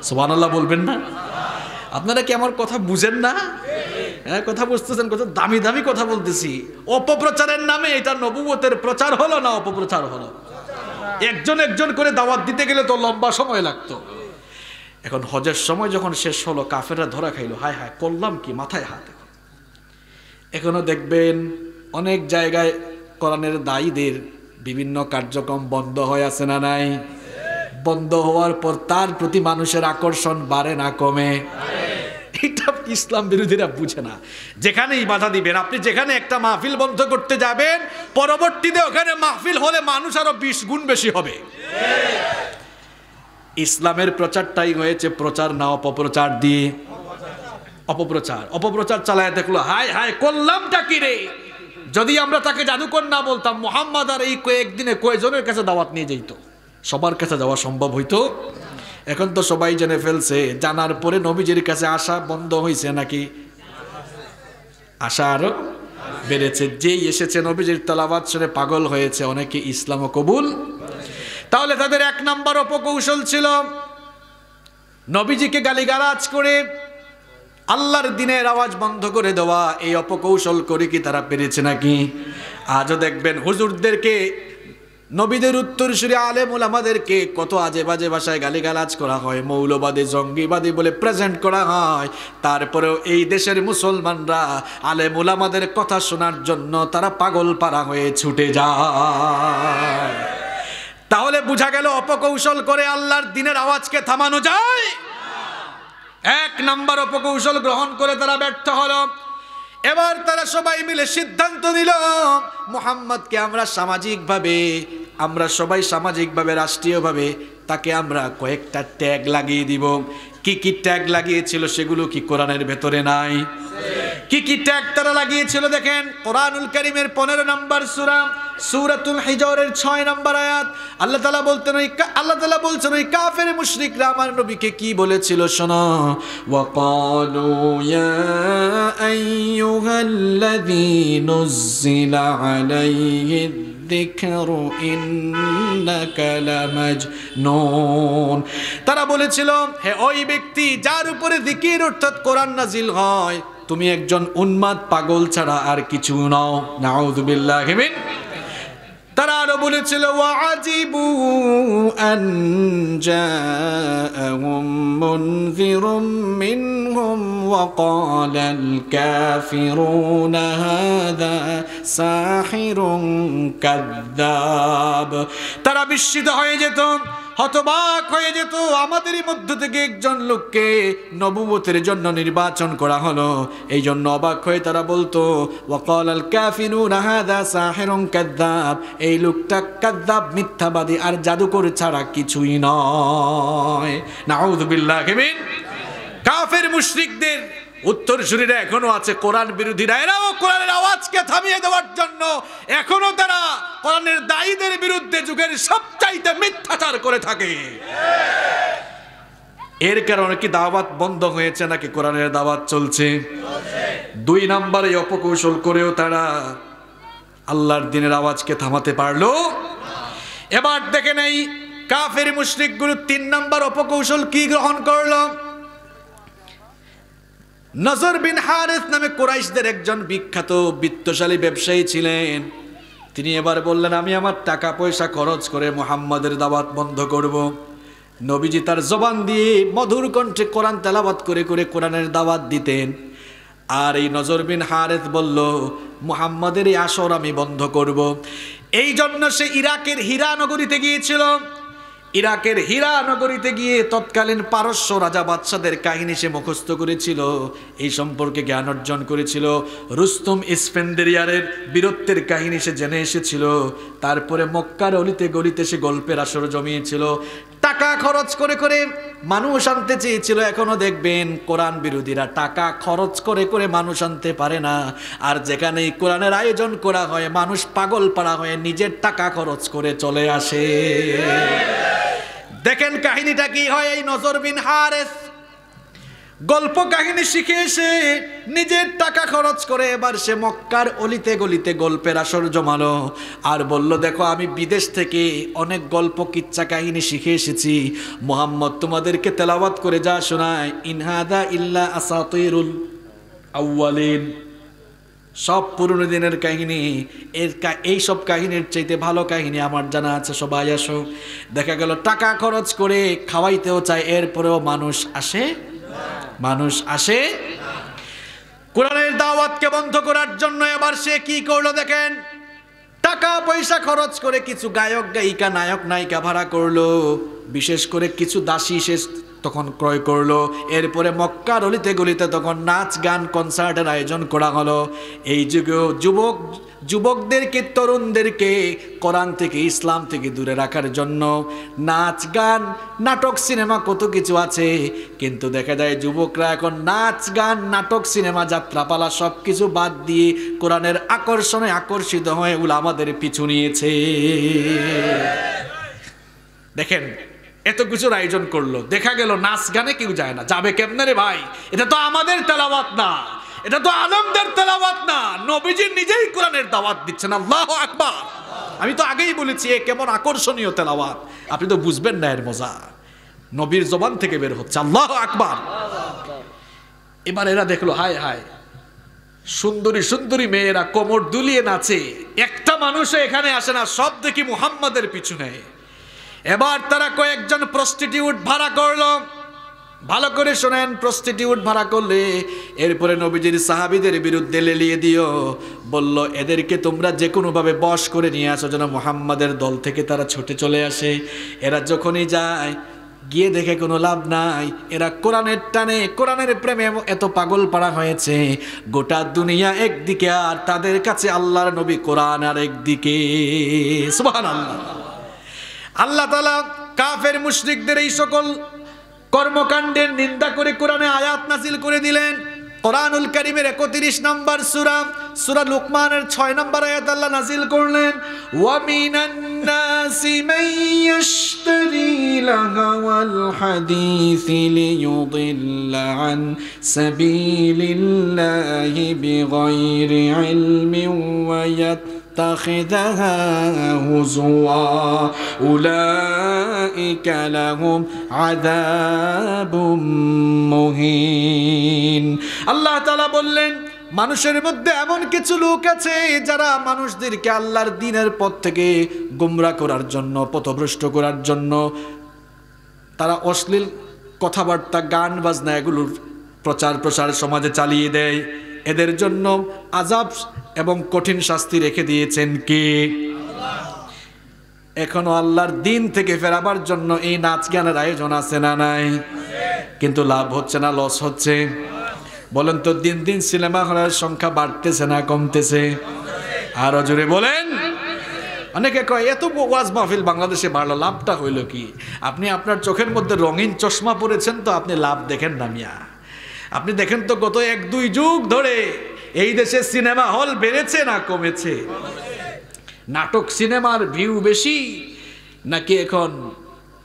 সুবহানাল্লাহ বলবেন না? আপনারা কি আমার কথা বুঝেন না? হ্যাঁ, কথা বুঝতেছেন? কত দামি দামি কথা বলতেছি। অপপ্রচারের নামে এটা নবুয়তের প্রচার হলো না অপপ্রচার হলো? একজন একজন করে দাওয়াত দিতে গেলে তো লম্বা সময় লাগতো। এখন হজের সময় যখন শেষ হলো, কাফেররা ধরা খাইলো, হায় হায় করলাম কি, মাথায় হাত। এখনো দেখবেন অনেক জায়গায় কোরআনের দায়ীদের বিভিন্ন কার্যক্রম বন্ধ হয়ে আছে না নাই? বন্ধ হওয়ার পর তার প্রতি মানুষের আকর্ষণ বাড়ে না কমে? এটা ইসলাম বিরোধীরা বুঝে না। যেখানেই বাধা দিবেন, আপনি যেখানে একটা মাহফিল বন্ধ করতে যাবেন, পরবর্তীতে ওখানে মাহফিল হলে মানুষ আরো 20 গুণ বেশি হবে। ইসলামের প্রচারটাই হয়েছে প্রচার না অপপ্রচার দিয়ে। অপপ্রচার চালায় দেখলো, হায় হায় করলামটা কি রে। যদি আমরা তাকে জাদুকর না বলতাম, মুহাম্মদ আর এই কয়েকদিনে কয়েকজনের কাছে দাওয়াত নিয়ে যেত? সবার কাছে যাওয়া সম্ভব হইতো? এখন তো সবাই জেনে ফেলছে। জানার পরে নবীজির কাছে আসা বন্ধ হয়েছে নাকি আসা আরো বেড়েছে? যেই এসেছে নবীজির তেলাওয়াত শুনে পাগল হয়েছে, অনেকে ইসলামও কবুল। তাহলে তাদের এক নাম্বার অপকৌশল ছিল নবীজিকে গালিগালাজ করে আল্লাহর দ্বীনের আওয়াজ বন্ধ করে দেওয়া। এই অপকৌশল করে কি তারা পেরেছে নাকি? আজও দেখবেন হুজুরদেরকে, নবীদের উত্তরসূরি আলেম উলামাদেরকে কত আজে বাজে ভাষায় গালিগালাজ করা হয়, মৌলবাদী জঙ্গিবাদী বলে প্রেজেন্ট করা হয়। তারপরেও এই দেশের মুসলমানরা আলেম উলামাদের কথা শোনার জন্য তারা পাগল পারা হয়ে ছুটে যায়। তাহলে বোঝা গেল অপকৌশল করে আল্লাহর দ্বীনের আওয়াজকে থামানো যায়? এক নাম্বার অপকৌশল গ্রহণ করে তারা ব্যর্থ হলো। এবার তারা সবাই মিলে সিদ্ধান্ত নিল, মুহাম্মদকে আমরা সবাই সামাজিকভাবে রাষ্ট্রীয়ভাবে তাকে আমরা কয়েকটা ট্যাগ লাগিয়ে দিব। কি কি ট্যাগ লাগিয়েছিল সেগুলো কি কোরআনের ভেতরে নাই? কি কি ট্যাগ তারা লাগিয়েছিল দেখেন। কোরআনুল কারীমের 15 নম্বর সূরা, সূরাতুল হিজরের 6 নম্বর আয়াত, আল্লাহ তাআলা বলছেন ওই কাফের মুশরিকরা আমার নবীকে কি বলেছিল শোনো। ওয়াকালু ইয়া আইয়ুহাল্লাযী নুজ্জিলা আলাইহি যিকরু ইন্নাকা লামাজনুন। তারা বলেছিল, হে ওই ব্যক্তি যার উপরে যিকির অর্থাৎ কোরআন নাজিল হয়, তুমি একজন উন্মাদ পাগল ছাড়া আর কিছু নও। নাউযুবিল্লাহি মিন। তারা আরো বলেছিল, ওয়াজিবু আন জাআহুম মুনযিরুম মিনহুম ওয়া ক্বালাল কাফিরুনা হাযা সাহিরুন কাযযাব। তারা বিস্মিত হয়ে যেত, হতবাক হয়ে যেত, আমাদেরই মধ্য থেকে একজন লোককে নবুয়তের জন্য নির্বাচন করা হলো। এই জন্য অবাক হয়ে তারা বলতো, ওয়াকালাল কাফিরুনা হাযা সাহিরুন কাযযাব, এই লোকটা কাযযাব, মিথ্যাবাদী আর জাদুকর ছাড়া কিছুই নয়। নাউযুবিল্লাহি মিন। কাফের মুশরিকদের উত্তরসূরিরা এখনো আছে, কোরআন বিরোধীরা, এরাও কোরআনের আওয়াজকে থামিয়ে দেওয়ার জন্য এখনো তারা কোরআনের দায়ীদের বিরুদ্ধে যুগের সবচাইতে মিথ্যাচার করে থাকে। এর কারণে কি দাওয়াত বন্ধ হয়েছে নাকি কোরআনের দাওয়াত চলছে? 2 নম্বরে অপকৌশল করেও তারা আল্লাহর দ্বীনের আওয়াজকে থামাতে পারলো। এবার দেখেন এই কাফের মুশরিকগুলো 3 নম্বর অপকৌশল কি গ্রহণ করলো। নজর বিন হারিস নামে কুরাইশদের একজন বিখ্যাত বিত্তশালী ব্যবসায়ী ছিলেন। তিনি এবার বললেন, আমি আমার টাকা পয়সা খরচ করে মুহাম্মাদের দাওয়াত বন্ধ করব। নবীজি তার জবান দিয়ে মধুর কণ্ঠে কোরআন তেলাওয়াত করে করে কোরআনের দাওয়াত দিতেন। আর এই নজর বিন হারিস বলল, মুহাম্মাদের এই আসর আমি বন্ধ করব। এই জন্য সে ইরাকের হীরা নগরীতে গিয়েছিল। ইরাকের হীরা নগরীতে গিয়ে তৎকালীন পারস্য রাজা বাদশাদের কাহিনী সে মুখস্থ করেছিল, এই সম্পর্কে জ্ঞান অর্জন করেছিল। রুস্তম ইস্ফেন্দেরিয়ারের বীরত্বের কাহিনী সে জেনে এসেছিল। তারপরে মক্কার অলিতে গলিতে সে গল্পের আসর জমিয়েছিল। টাকা খরচ করে করে মানুষ আনতে চেয়েছিল। এখনো দেখবেন কোরআন বিরোধীরা টাকা খরচ করে করে মানুষ আনতে পারে না। আর যেখানেই কোরআনের আয়োজন করা হয় মানুষ পাগল পাড়া হয়ে নিজের টাকা খরচ করে চলে আসে। দেখেন কাহিনীটা কি হয়। এই নজর বিন হারিস গল্প কাহিনী শিখে এসে নিজের টাকা খরচ করে এবার সে মক্কার অলিতে গলিতে গল্পের আসর জমালো। আর বলল, দেখো আমি বিদেশ থেকে অনেক গল্প কিচ্ছা কাহিনী শিখে এসেছি। মুহাম্মদ তোমাদেরকে তেলাওয়াত করে যা শোনায়, ইনহাদা ইল্লা আসাতিরুল আউয়ালিন, সব পুরনো দিনের কাহিনী। এই সব কাহিনীর চাইতে ভালো কাহিনী আমার জানা আছে, সবাই আসো। দেখা গেল টাকা খরচ করে খাওয়াইতেও চায়, এরপরেও মানুষ আসে কোরআনের দাওয়াতকে বন্ধ করার জন্য। এবার সে কি করলো দেখেন, টাকা পয়সা খরচ করে কিছু গায়ক গায়িকা নায়ক নায়িকা ভাড়া করলো, বিশেষ করে কিছু দাসী সে তখন ক্রয় করলো। এরপরে মক্কার অলিতে গলিতে তখন নাচ গান কনসার্টের আয়োজন করা হলো। এই যুগেও যুবকদেরকে তরুণদেরকে কোরআন থেকে ইসলাম থেকে দূরে রাখার জন্য নাচ গান নাটক সিনেমা কত কিছু আছে, কিন্তু দেখা যায় যুবকরা এখন নাচ গান নাটক সিনেমা যাত্রাপালা সব কিছু বাদ দিয়ে কোরআনের আকর্ষণে আকর্ষিত হয়ে উলামাদের পিছু নিয়েছে। দেখেন এত কিছুর আয়োজন করলো, দেখা গেল নাচ গানে কেউ যায় না। যাবে কেমনে রে ভাই? এটা তো আমাদের তেলাওয়াত না, এটা তো আলেমদের তেলাওয়াত না, নবীজি নিজেই কোরআনের দাওয়াত দিচ্ছেন। আল্লাহু আকবার। আমি তো আগেই বলেছি এ কেমন আকর্ষণীয় তেলাওয়াত, আপনি তো বুঝবেন না এর মজা। নবীর জবান থেকে বের হচ্ছে আল্লাহু আকবার। এবার এরা দেখলো, হায় হায়, সুন্দরী সুন্দরী মেয়েরা কোমর দুলিয়ে নাচে, একটা মানুষও এখানে আসে না, সব দেখি মুহাম্মাদের পিছু নেয়। এবার তারা কয়েকজন প্রস্টিটিউট ভাড়া করলো। ভালো করে শোনেন, প্রস্টিটিউট ভাড়া করলে এরপরে নবীজির সাহাবীদের বিরুদ্ধে লেলিয়ে দিও। বলল, এদেরকে তোমরা যে কোনোভাবে বশ করে নিয়ে আসো যেন মুহাম্মাদের দল থেকে তারা ছুটে চলে আসে। এরা যখনই যায় গিয়ে দেখে কোনো লাভ নাই, এরা কোরআনের টানে কোরআনের প্রেমে এত পাগল পাড়া হয়েছে, গোটা দুনিয়া একদিকে আর তাদের কাছে আল্লাহর নবী কোরআন আর একদিকে। সুবহানাল্লাহ। আল্লাহ তাআলা কাফের মুশরিকদের এই সকল কর্মকাণ্ডের নিন্দা করে কোরআনে আয়াত নাযিল করে দিলেন। কোরআনুল কারীমের 31 নম্বর সূরা লুকমানের 6 নম্বর আয়াত আল্লাহ নাযিল করলেন, ওয়া মিনান নাসি মান ইয়াশতারি লাহওয়াল হাদিসি লিয়ুদিল্লা আন সাবিলিল্লাহি বিগাইরি ইলমিন ওয়া يتخذها هزوا أولئك لهم عذاب مهين। আল্লাহ তাআলা বললেন, মানুষের মধ্যে এমন কিছু লোক আছে যারা মানুষদেরকে আল্লাহর দ্বীনের পথ থেকে গোমরা করার জন্য, পথভ্রষ্ট করার জন্য তারা অশ্লীল কথাবার্তা গান বাজনা এগুলোর প্রচার প্রসার সমাজে চালিয়ে দেয়। এদের জন্য আযাব এবং কঠিন শাস্তি রেখে দিয়েছেন কে? এখনো আল্লাহর দ্বীন থেকে ফেরাবার জন্য এই নাচ গানের আয়োজন আছে না নাই? কিন্তু লাভ হচ্ছে না, লস হচ্ছে? বলেন তো, দিন দিন সিনেমা হলের সংখ্যা বাড়তেছে না কমতেছে? আরো জোরে বলেন। অনেকে কয় এত ওয়াজ মাহফিল বাংলাদেশে বাড়লো, লাভটা হইল কি? আপনি আপনার চোখের মধ্যে রঙিন চশমা পরেছেন তো আপনি লাভ দেখেন না মিয়া। আপনি দেখেন তো গত 1-2 যুগ ধরে এই দেশে সিনেমা হল বেড়েছে না কমেছে? নাটক সিনেমার ভিউ বেশি নাকি এখন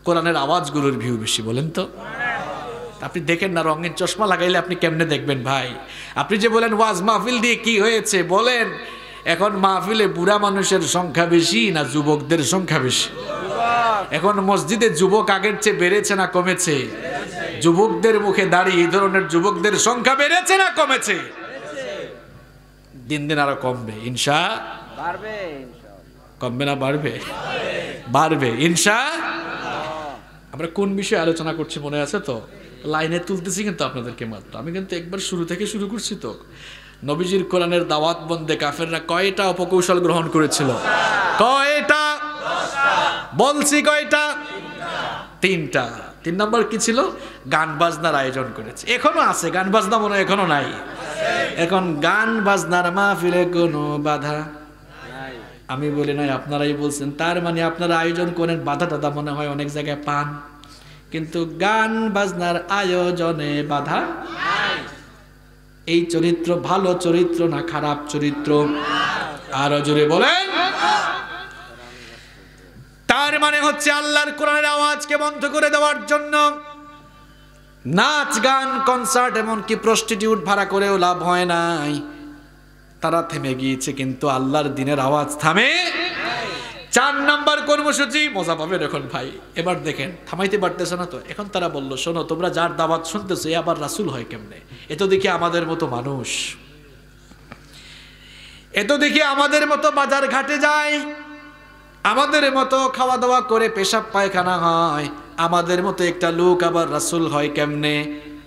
কোরআনের আওয়াজগুলোর ভিউ বেশি বলেন তো? আপনি দেখেন না, রঙের চশমা লাগাইলে আপনি কেমনে দেখবেন ভাই? আপনি যে বলেন ওয়াজ মাহফিল দিয়ে কি হয়েছে, বলেন এখন মাহফিলে বুড়া মানুষের সংখ্যা বেশি না যুবকদের সংখ্যা বেশি? এখন মসজিদে যুবক আগের চেয়ে বেড়েছে না কমেছে? যুবকদের মুখে দাঁড়িয়ে এই ধরনের যুবকদের সংখ্যা বেড়েছে না কমেছে? দিন দিন আরো কমবে কমবে না বাড়বে? বাড়বে আমরা কোন বিষয়ে আলোচনা করছি মনে আছে তো? লাইনে তুলতেছি কিন্তু আপনাদেরকে মাত্র, আমি কিন্তু একবার শুরু থেকে শুরু করছি তো। নবীজির কোরআনের দাওয়াত বন্দে কাফেররা কয়টা অপকৌশল গ্রহণ করেছিল? কয়টা বলছি? কয়টা? 3টা। 3 নম্বর কি ছিল? গান বাজনার আয়োজন করেছে। এখনো আছে গান বাজনা, মনে হয় এখনো নাই? এখন গান বাজনার মাহফিলে কোনো বাধা আমি বলি নাই, আপনারাই বলছেন। তার মানে আপনারা আয়োজন করেন, বাধা টাধা মনে হয় অনেক জায়গায় পান, কিন্তু গান বাজনার আয়োজনে বাধা। এই চরিত্র ভালো চরিত্র না খারাপ চরিত্র? আরো জোরে বলেন। তার মানে হচ্ছে আল্লাহর কোরআনের আওয়াজকে বন্ধ করে দেওয়ার জন্য নাচ গান কনসার্ট এমনকি প্রস্টিটিউট ভাড়া করেও লাভ হয় নাই। তারা থেমে গিয়েছে, কিন্তু আল্লাহর দ্বীনের আওয়াজ থামে। 4 নম্বর কর্মসূচি, মজা পাবেন এখন ভাই। এবার দেখেন, থামাইতে পারতেছে না তো। এখন তারা বললো, শোনো তোমরা যার দাওয়াত শুনতেছো এ আবার রাসূল হয় কেমনে? এ তো দেখি আমাদের মতো মানুষ, এ তো দেখি আমাদের মতো বাজার ঘাটে যায়, আমাদের মতো খাওয়া দাওয়া করে পেশাব পায়খানা হয়, আমাদের মতো একটা লোক আবার রাসূল হয় কেমনে?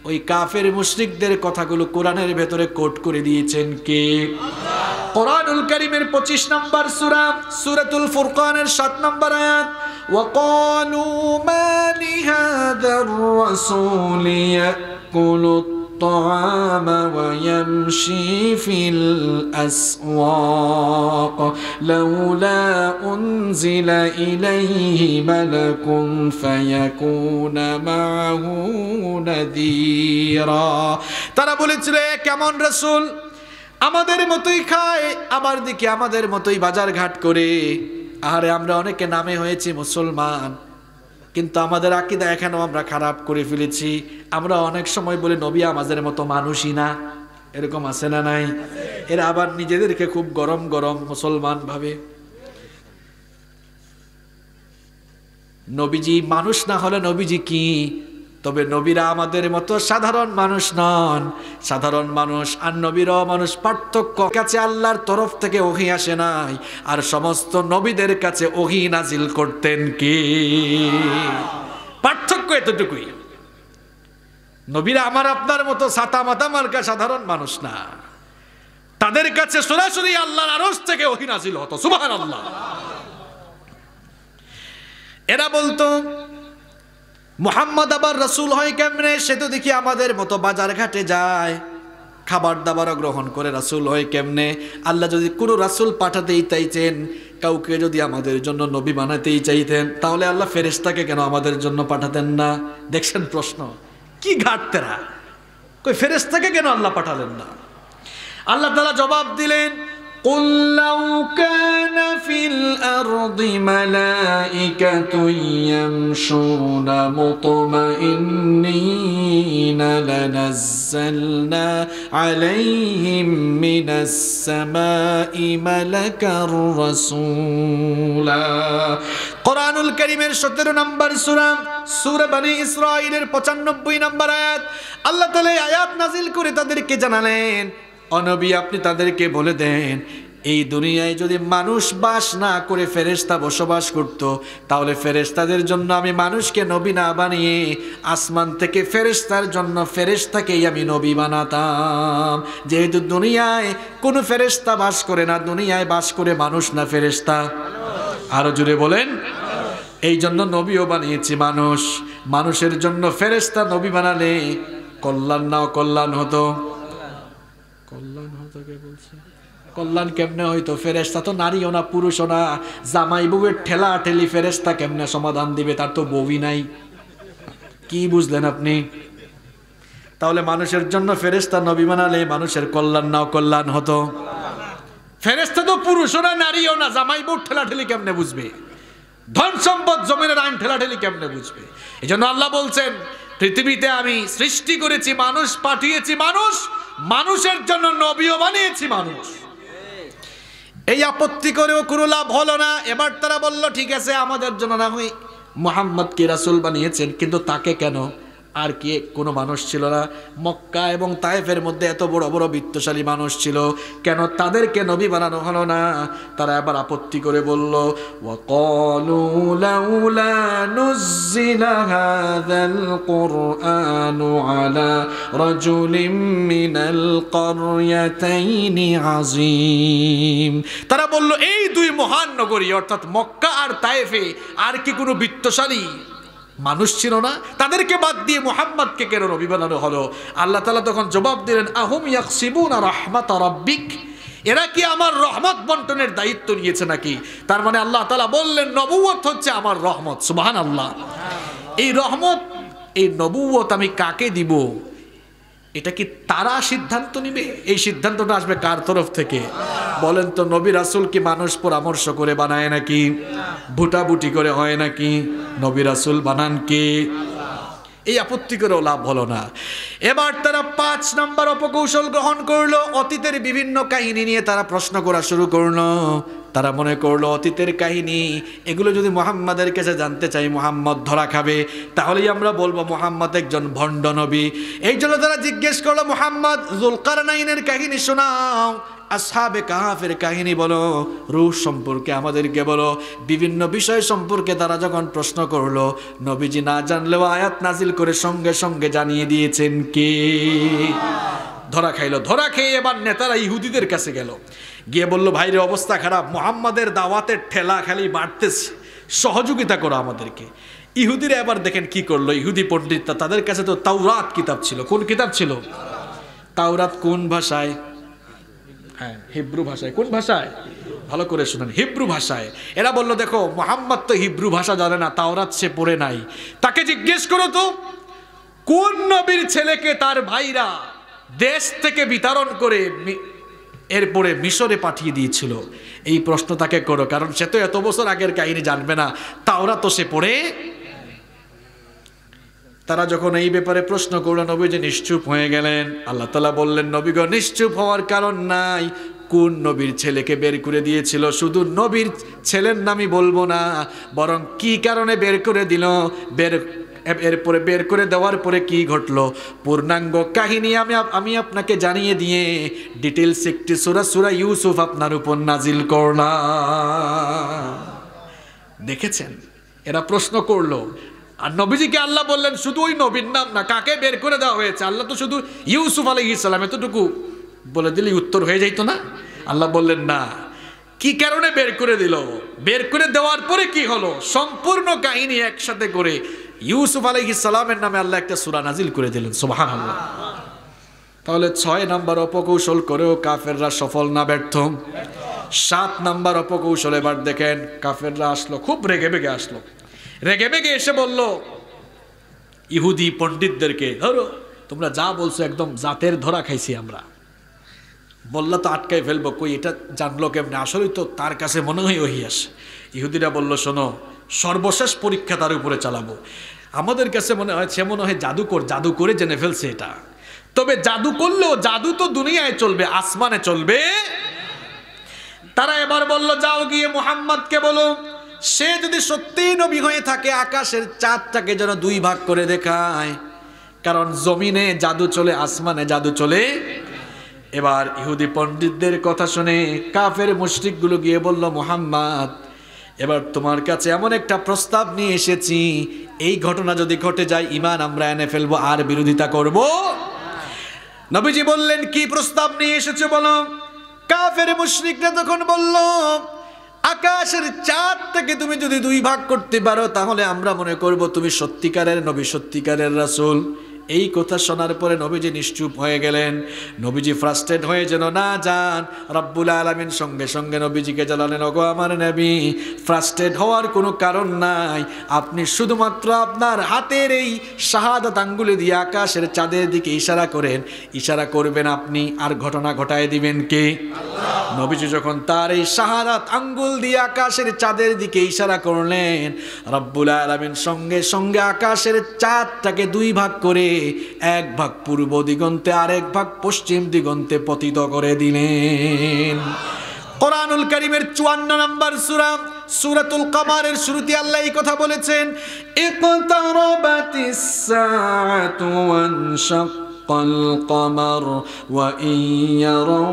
ওই কাফের মুশরিকদের কথাগুলো কোরআনের ভেতরে কোট করে দিয়েছেন কে? কোরআনুল কারীমের 25 নম্বর সূরা, সূরাতুল ফুরকানের 7 নম্বর আয়াত। ওয়াকালু মা লিহাযার রাসূলি ইয়াকুলু الطعام ويمشي في الأسواق لولا أنزل إليه ملك فيكون معه نذيرا। তারা বলেছিল কেমন রাসূল, আমাদের মতোই খায়, আবার দেখি আমাদের মতোই বাজার ঘাট করে। আরে আমরা অনেকে নামে হয়েছি মুসলমান, কিন্তু আমাদের আকীদা এখনো আমরা খারাপ করে ফেলেছি। আমরা অনেক সময় বলি নবী আমাদের মতো মানুষই না, এরকম আছে না নাই? এরা আবার নিজেদেরকে খুব গরম গরম মুসলমান ভাবে। নবীজি মানুষ না হলে নবীজি কি? তবে নবীরা আমাদের মতো সাধারণ মানুষ নন। সাধারণ মানুষ আর নবীরাও মানুষ, পার্থক্য কাছে আল্লাহর তরফ থেকে ওহী আসে নাই, আর সমস্ত নবীদের কাছে ওহী নাজিল করতেন কে? পার্থক্য এতটুকুই। নবীরা আমার আপনার মতো ছাতা মাথা মার্কা সাধারণ মানুষ না, তাদের কাছে সরাসরি আল্লাহর আরশ থেকে ওহী নাজিল হতো। সুবহানাল্লাহ। এরা বলতো মুহাম্মদ আবার রাসূল হয় কেমনে? সে তো দেখি আমাদের মতো বাজার ঘাটে যায়, খাবার দাবারও গ্রহণ করে, রাসূল হয় কেমনে? আল্লাহ যদি কোনো রাসূল পাঠাতেই চাইতেন, কাউকে যদি আমাদের জন্য নবী বানাতেই চাইতেন, তাহলে আল্লাহ ফেরেশতাকে কেন আমাদের জন্য পাঠাতেন না? দেখছেন প্রশ্ন কি ঘাটতেরা, কই ফেরেশতাকে কেন আল্লাহ পাঠালেন না? আল্লাহ তাআলা জবাব দিলেন, قل لو كان في الأرض ملائكة يمشون مطمئنين لنزلنا عليهم من السماء ملكا رسولا। কোরআনুল কারীমের 17 নম্বর সূরা, সূরা বনী ইসরাঈলের 95 নম্বর আয়াত। আল্লাহ তাআলা এই আয়াত নাজিল করে তাদেরকে জানালেন, ও নবী আপনি তাদেরকে বলে দেন, এই দুনিয়ায় যদি মানুষ বাস না করে ফেরেশতা বসবাস করত, তাহলে ফেরেশতাদের জন্য আমি মানুষকে নবী না বানিয়ে আসমান থেকে ফেরেশতার জন্য ফেরেশতাকেই আমি নবী বানাতাম। যেহেতু দুনিয়ায় কোনো ফেরেশতা বাস করে না, দুনিয়ায় বাস করে মানুষ না ফেরেশতা। আরো জোরে বলেন। এই জন্য নবীও বানিয়েছি মানুষ। মানুষের জন্য ফেরেশতা নবী বানালে কল্যাণ না অকল্যাণ হতো? কল্যাণ হতো। কে বলছে? কল্যাণ কেমনে হইতো? ফেরেশতা তো নারীও না পুরুষও না, জামাই বউয়ের ঠেলা ঠেলি ফেরেশতা কেমনে সমাধান দিবে? তার তো বউই নাই। কি বুঝলেন আপনি? তাহলে মানুষের জন্য ফেরেশতা নবী বানালে মানুষের কল্যাণ না অকল্যাণ হতো? ফেরেশতা তো পুরুষও না নারীও না, জামাই বউ ঠেলাঠেলি কেমনে বুঝবে? ধন সম্পদ জমিনের আইন ঠেলাঠেলি কেমনে বুঝবে? এই জন্য আল্লাহ বলছেন পৃথিবীতে আমি সৃষ্টি করেছি মানুষ, পাঠিয়েছি মানুষ, মানুষের জন্য নবীও বানিয়েছি মানুষ। এই আপত্তি করেও কোনো লাভ হলো না। এবার তারা বলল ঠিক আছে আমাদের জন্য না হয় মুহাম্মদকে রাসূল বানিয়েছেন, কিন্তু তাকে কেন? আর কি কোনো মানুষ ছিল না? মক্কা এবং তায়েফের মধ্যে এত বড় বড় বিত্তশালী মানুষ ছিল, কেন তাদেরকে নবী বানানো হলো না? তারা এবার আপত্তি করে বলল ওয়াকালু লাউলা নুজ্জিলা হাযাল কুরআনু আলা রাজুলিম মিনাল কারয়াতাইনি আযীম। তারা বলল এই দুই মহান নগরী অর্থাৎ মক্কা আর তায়েফে আর কি কোনো বিত্তশালী মানুষ ছিল না? তাদেরকে বাদ দিয়ে মুহাম্মদকে কেন নবী বানানো হলো? আল্লাহ তাআলা তখন জবাব দিলেন আহুম ইয়াকসিবুনা রাহমাত রাব্বিক, এরা কি আমার রহমত বন্টনের দায়িত্ব নিয়েছে নাকি? তার মানে আল্লাহ তাআলা বললেন নবুয়ত হচ্ছে আমার রহমত। সুবহানাল্লাহ। এই রহমত, এই নবুয়ত আমি কাকে দিব এটা কি তারা সিদ্ধান্ত নিবে? এই সিদ্ধান্তটা আসবে কার তরফ থেকে বলেন তো? নবী রাসূল কি মানুষ পরামর্শ করে বানায় নাকি? ভুটাভুটি করে হয় নাকি? নবী রাসূল বানান কে? এই আপত্তি করেও লাভ হলো না। এবার তারা 5 নম্বর অপকৌশল গ্রহণ করলো। অতীতের বিভিন্ন কাহিনী নিয়ে তারা প্রশ্ন করা শুরু করলো। তারা মনে করলো অতীতের কাহিনী এগুলো যদি মুহাম্মাদের কাছে জানতে চাই মুহাম্মদ ধরা খাবে, তাহলেই আমরা বলবো মুহাম্মদ একজন ভণ্ড নবী। এই জন্য তারা জিজ্ঞেস করলো মুহাম্মদ যুলকারনাইনের কাহিনী শোনাও, আসহাবে কাহাফের কাহিনী বলো, রূহ সম্পর্কে আমাদেরকে বলো। বিভিন্ন বিষয় সম্পর্কে তারা যখন প্রশ্ন করলো, নবীজি না জানলেও আয়াত নাজিল করে সঙ্গে সঙ্গে জানিয়ে দিয়েছেন কে? ধরা খাইলো। ধরা খেয়ে এবার নেতারা ইহুদিদের কাছে গেল, গিয়ে বলল ভাইরে অবস্থা খারাপ, মুহাম্মাদের দাওয়াতের ঠেলা খালি বাড়তেছে, সহযোগিতা করো আমাদেরকে। ইহুদিরা এবার দেখেন কি করলো। ইহুদি পণ্ডিতরা, তাদের কাছে তো তাওরাত কিতাব ছিল। কোন কিতাব ছিল? তাওরাত কোন ভাষায়? হ্যাঁ, হিব্রু ভাষায়। কোন ভাষায়? ভালো করে শুনেন, হিব্রু ভাষায়। এরা বলল দেখো মুহাম্মদ তো হিব্রু ভাষা জানে না, তাওরাত সে পড়ে নাই, তাকে জিজ্ঞেস করো তো কোন নবীর ছেলেকে তার ভাইরা দেশ থেকে বিতরণ করে এরপরে মিশরে পাঠিয়ে দিয়েছিল, এই প্রশ্ন তাকে করো, কারণ সে তো এত বছর আগের কাহিনী জানবে না, তাওরাত তো সে পড়ে। তারা যখন এই ব্যাপারে প্রশ্ন করলো, নবীজি নিশ্চুপ হয়ে গেলেন। আল্লাহ তাআলা বললেন নবীগো নিশ্চুপ হওয়ার কারণ নাই। কোন নবীর ছেলেকে বের করে দিয়েছিল শুধু নবীর ছেলের নামই বলবো না, বরং কি কারণে বের করে দিল, এরপরে বের করে দেওয়ার পরে কি ঘটলো পূর্ণাঙ্গ কাহিনী আমি আপনাকে জানিয়ে দিয়ে ডিটেলস একটি সূরা ইউসুফ আপনার উপর নাজিল করলাম। দেখেছেন এরা প্রশ্ন করলো, আর নবীজিকে আল্লাহ বললেন শুধু ওই নবীর নাম না, কাকে বের করে দেওয়া হয়েছে। আল্লাহ তো শুধু ইউসুফ আলাইহিস সালাম এতটুকু বলে দিলেই উত্তর হয়ে যাইতো না? আল্লাহ বললেন না, কি কারণে বের করে দিল, বের করে দেওয়ার পরে কি হলো, সম্পূর্ণ কাহিনী একসাথে করে ইউসুফ আলাইহিস সালামের নামে আল্লাহ একটা সূরা নাজিল করে দিলেন। সুবহানাল্লাহ। তাহলে 6 নাম্বার অপকৌশল করেও কাফেররা সফল না ব্যর্থ? 7 নাম্বার অপকৌশল এবার দেখেন, কাফেররা আসলো, খুব রেগে বেগে আসলো। রেগে বেগে এসে বলল ইহুদি পণ্ডিতদেরকে, ধরো তোমরা যা বলছো একদম জাতের ধরা খাইছি আমরা, বললা তো আটকাই ফেলবো, কই এটা জানলো কেমনে, আসলেই তো তার কাছে মনে হয় ওহি আসে। ইহুদিরা বলল শোনো, সর্বশেষ পরীক্ষা তার উপরে চালাবো, আমাদের কাছে মনে হয় সে মনে হয় জাদুকর, জাদু করে জেনে ফেলছে এটা। তবে জাদু করলেও জাদু তো দুনিয়ায় চলবে, আসমানে চলবে। তারা এবার বলল যাও গিয়ে মুহাম্মদকে বলো, সে যদি সত্যিই নবী হয়ে থাকে আকাশের চাঁদটাকে যেন 2 ভাগ করে দেখায়, কারণ জমিনে জাদু চলে, আসমানে জাদু চলে। এবার ইহুদি পণ্ডিতদের কথা শুনে কাফের মুশরিকগুলো গিয়ে বলল মুহাম্মদ, এবার তোমার কাছে এমন একটা প্রস্তাব নিয়ে এসেছি, এই ঘটনা যদি ঘটে যায় ঈমান আমরা এনে ফেলবো, আর বিরোধিতা করব। নবীজি বললেন কি প্রস্তাব নিয়ে এসেছো বলো। কাফের মুশরিকরা তখন বলল আকাশের চাঁদ থেকে তুমি যদি 2 ভাগ করতে পারো তাহলে আমরা মনে করব তুমি সত্যিকারের নবী, সত্যিকারের রাসূল। এই কথা শোনার পরে নবীজি নিশ্চুপ হয়ে গেলেন। নবীজি ফ্রাস্ট্রেট হয়ে যেন না যান, রব্বুল আলামিন সঙ্গে সঙ্গে নবীজিকে জানালেন, ওগো আমার নবী, ফ্রাস্ট্রেট হওয়ার কোনো কারণ নাই, আপনি শুধুমাত্র আপনার হাতের এই শাহাদাত আঙ্গুলে দিয়ে আকাশের চাঁদের দিকে ইশারা করেন, ইশারা করবেন আপনি, আর ঘটনা ঘটায় দিবেন কে? আল্লাহ। নবীজি যখন তার এই শাহাদাত আঙ্গুল দিয়ে আকাশের চাঁদের দিকে ইশারা করলেন, রব্বুল আলামিন সঙ্গে সঙ্গে আকাশের চাঁদটাকে দুই ভাগ করে এক ভাগ পূর্ব দিগন্তে আর এক ভাগ পশ্চিম দিগন্তে পতিত করে দিলেন। কোরআনুল কারীমের 54 নম্বর সূরা সূরাতুল কমারের শুরুতে আল্লাহ এই কথা বলেছেন, ইকতারাবাতিস সাআতু ওয়ানশাক্কাল কমার ওয়া ইন ইয়ারাউ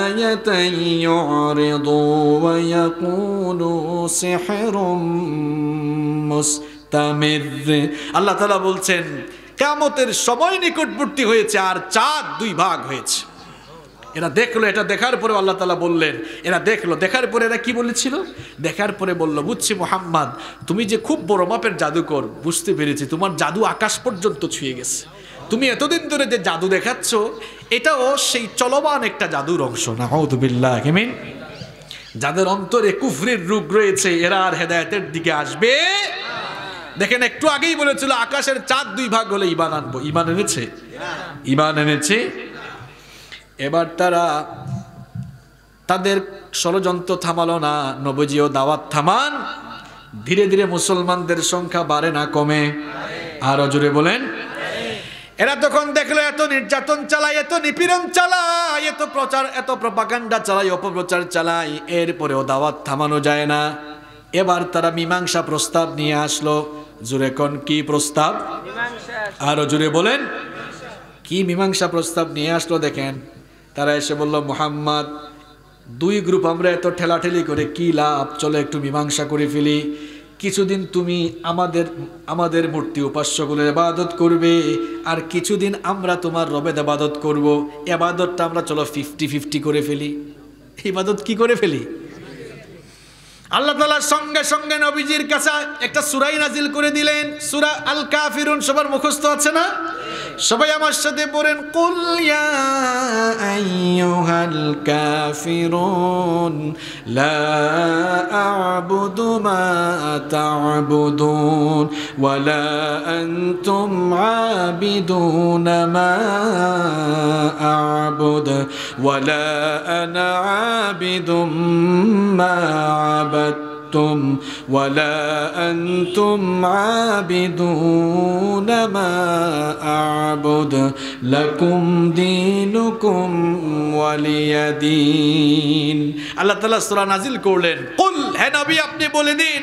আয়াতান ইউরিদু ওয়া ইয়াকুলু সিহরুম মুস্তামির। আল্লাহ তাআলা বলছেন কিয়ামতের সময় নিকটবর্তী হয়েছে আর চাঁদ দুই ভাগ হয়েছে। এরা দেখলো, এটা দেখার পরে আল্লাহ তাআলা বললেন, এরা দেখলো, দেখার পরে এরা কি বলেছিল? দেখার পরে বলল, বুঝছি মুহাম্মদ তুমি যে খুব বড় মাপের জাদুকর, বুঝতে পেরেছি, তোমার জাদু আকাশ পর্যন্ত ছুঁয়ে গেছে। তুমি এতদিন ধরে যে জাদু দেখাচ্ছ এটাও সেই চলমান একটা জাদুর অংশ। নাউযু বিল্লাহি মিন। যাদের অন্তরে কুফরির রোগ রয়েছে এরা আর হেদায়েতের দিকে আসবে। দেখেন একটু আগেই বলেছিল আকাশের চাঁদ দুই ভাগ হলে ঈমান আনবো, ঈমান এনেছে? ঈমান এনেছে। এবার তারা তাদের ষড়যন্ত্র থামালো না, নবীজিও দাওয়াত থামান। ধীরে ধীরে মুসলমানদের সংখ্যা বাড়ে না কমে? আরো জোরে বলেন। এরা তখন দেখলো এত নির্যাতন চালায়, এত নিপীড়ন চালায়, এত প্রচার, এত প্রপাগান্ডা চালায়, অপপ্রচার চালায়, এরপরেও দাওয়াত থামানো যায় না। এবার তারা মীমাংসা প্রস্তাব নিয়ে আসলো। জোরে কোন কি প্রস্তাব? আরো জোরে বলেন। কি মীমাংসা প্রস্তাব নিয়ে আসলো দেখেন। তারা এসে বলল, মুহাম্মদ দুই গ্রুপ আমরা এত ঠেলাঠেলি করে কি লাভ, চলো একটু মীমাংসা করে ফেলি। কিছুদিন তুমি আমাদের মূর্তি উপাস্যগুলোর ইবাদত করবে, আর কিছুদিন আমরা তোমার রবের ইবাদত করব। ইবাদতটা আমরা চলো 50-50 করে ফেলি। ইবাদত কি করে ফেলি? আল্লাহ তাআলার সঙ্গে সঙ্গে নবীজির কাছে একটা সূরা নাজিল করে দিলেন, সূরা আল কাফিরুন। সবার মুখস্থ আছে না? সবাই আমার সাথে পড়েন, কুল ইয়া আইয়ুহাল কাফিরুন লা আ'বুদু মা তা'বুদুন ওয়া লা আনতুম আবিদুনা মা আ'বুদু ওয়া লা আনা আবিদুম মা আবাদতুম ওয়া লা আনতুম আবিদুন মা আ'বুদু লাকুম দীনুকুম ওয়ালিয়া দীন। আল্লাহ তাআলা সূরা নাজিল করলেন, কুল, হে নবী আপনি বলে দিন,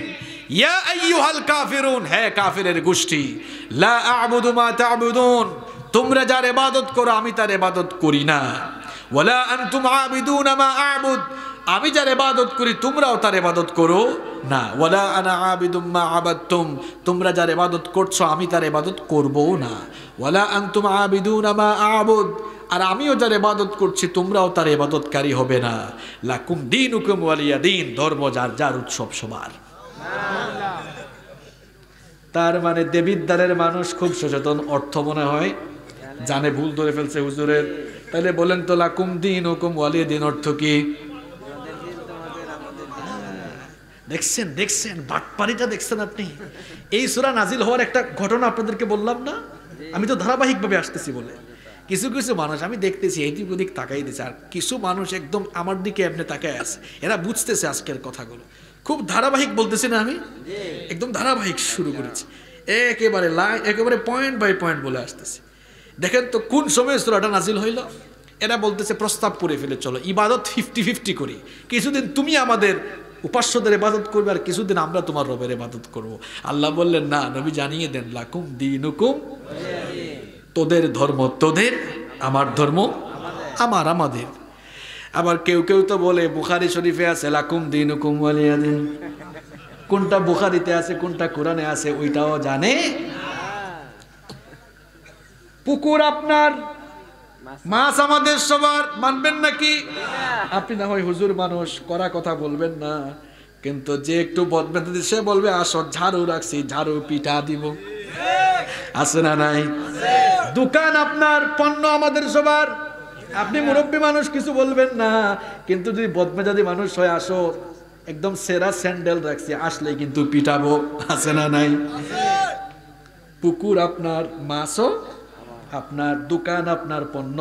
ইয়া আইয়ুহাল কাফিরুন, হে কাফিরের গোষ্ঠী, লা আ'বুদু মা তা'বুদুন, তোমরা যার ইবাদত করো আমি তার ইবাদত করি না। ওয়ালা আনতুম আবিদুনা মা আ'বুদ, আমি যার ইবাদত করি তোমরাও তার ইবাদত করো না। ওয়ালা আনা আবিদুম মা আবাদতুম, তোমরা যার ইবাদত করছো আমি তার ইবাদত করবো না। ওয়ালা আনতুম আবিদুনা মা আ'বুদ, আর আমিও যার ইবাদত করছি তোমরাও তার ইবাদতকারী হবে না। লাকুম দীনুকুম ওয়ালিয়া দীন, ধর্ম যার যার, উৎসব সবার। তার মানে দেবিদ্বারের মানুষ খুব সচেতন, অর্থ মনে হয় জানে ভুল ধরে ফেলছে হুজুরের। তাহলে বলেন তো লাকুম দীনুকুম ওয়ালিয়া দীন অর্থ কি? দেখছেন দেখছেন বাটপারিটা দেখছেন আপনি? এই সূরা নাজিল হওয়ার একটা ঘটনা আপনাদেরকে বললাম না? আমি তো ধারাবাহিকভাবে আসতেছি বলে কিছু কিছু মানুষ আমি দেখতেছি এদিক ওদিক তাকাই দিচ্ছে, আর কিছু মানুষ একদম আমার দিকে এমনি তাকায় আছে। এরা বুঝতেছে আজকের কথাগুলো খুব ধারাবাহিক বলতেছি না আমি? একদম ধারাবাহিক শুরু করেছি, একেবারে লাইন, একেবারে পয়েন্ট বাই পয়েন্ট বলে আসতেছি। দেখেন তো কোন সময় সূরাটা নাজিল হইল। এরা বলতেছে প্রস্তাব করে ফেলে চলো ইবাদত 50-50 করি, কিছুদিন তুমি আমাদের উপাস্যদের ইবাদত করবে আর কিছুদিন আমরা তোমার রবের ইবাদত করব। আল্লাহ বললেন না, নবী জানিয়ে দেন, লাকুম দীনুকুম, তোদের ধর্ম তোদের, আমার ধর্ম আমার আমাদের। আবার কেউ কেউ তো বলে বুখারী শরীফে আছে লাকুম দীনুকুম ওয়ালিয়া দীন, কোনটা বুখারীতে আছে কোনটা কোরআনে আছে ওইটাও জানে। পুকুর আপনার, মাছ আমাদের সবার, মানবেন নাকি? আপনি না হয় হুজুর মানুষ, করা কথা বলবেন না, কিন্তু যে একটু বদমেজাজি সে বলবে আসো ঝাড়ু রাখছি, ঝাড়ু পিঠা দিব, আছে না নাই? দোকান আপনার, পণ্য আমাদের সবার। আপনি মুরব্বী মানুষ, কিছু বলবেন না, কিন্তু যদি বদমেজাজি মানুষ হয়, আসো একদম সেরা স্যান্ডেল রাখছি, আসলেই কিন্তু পিটাবো। আছে না নাই? পুকুর আপনার, মাছও আপনার, দোকান আপনার, পণ্য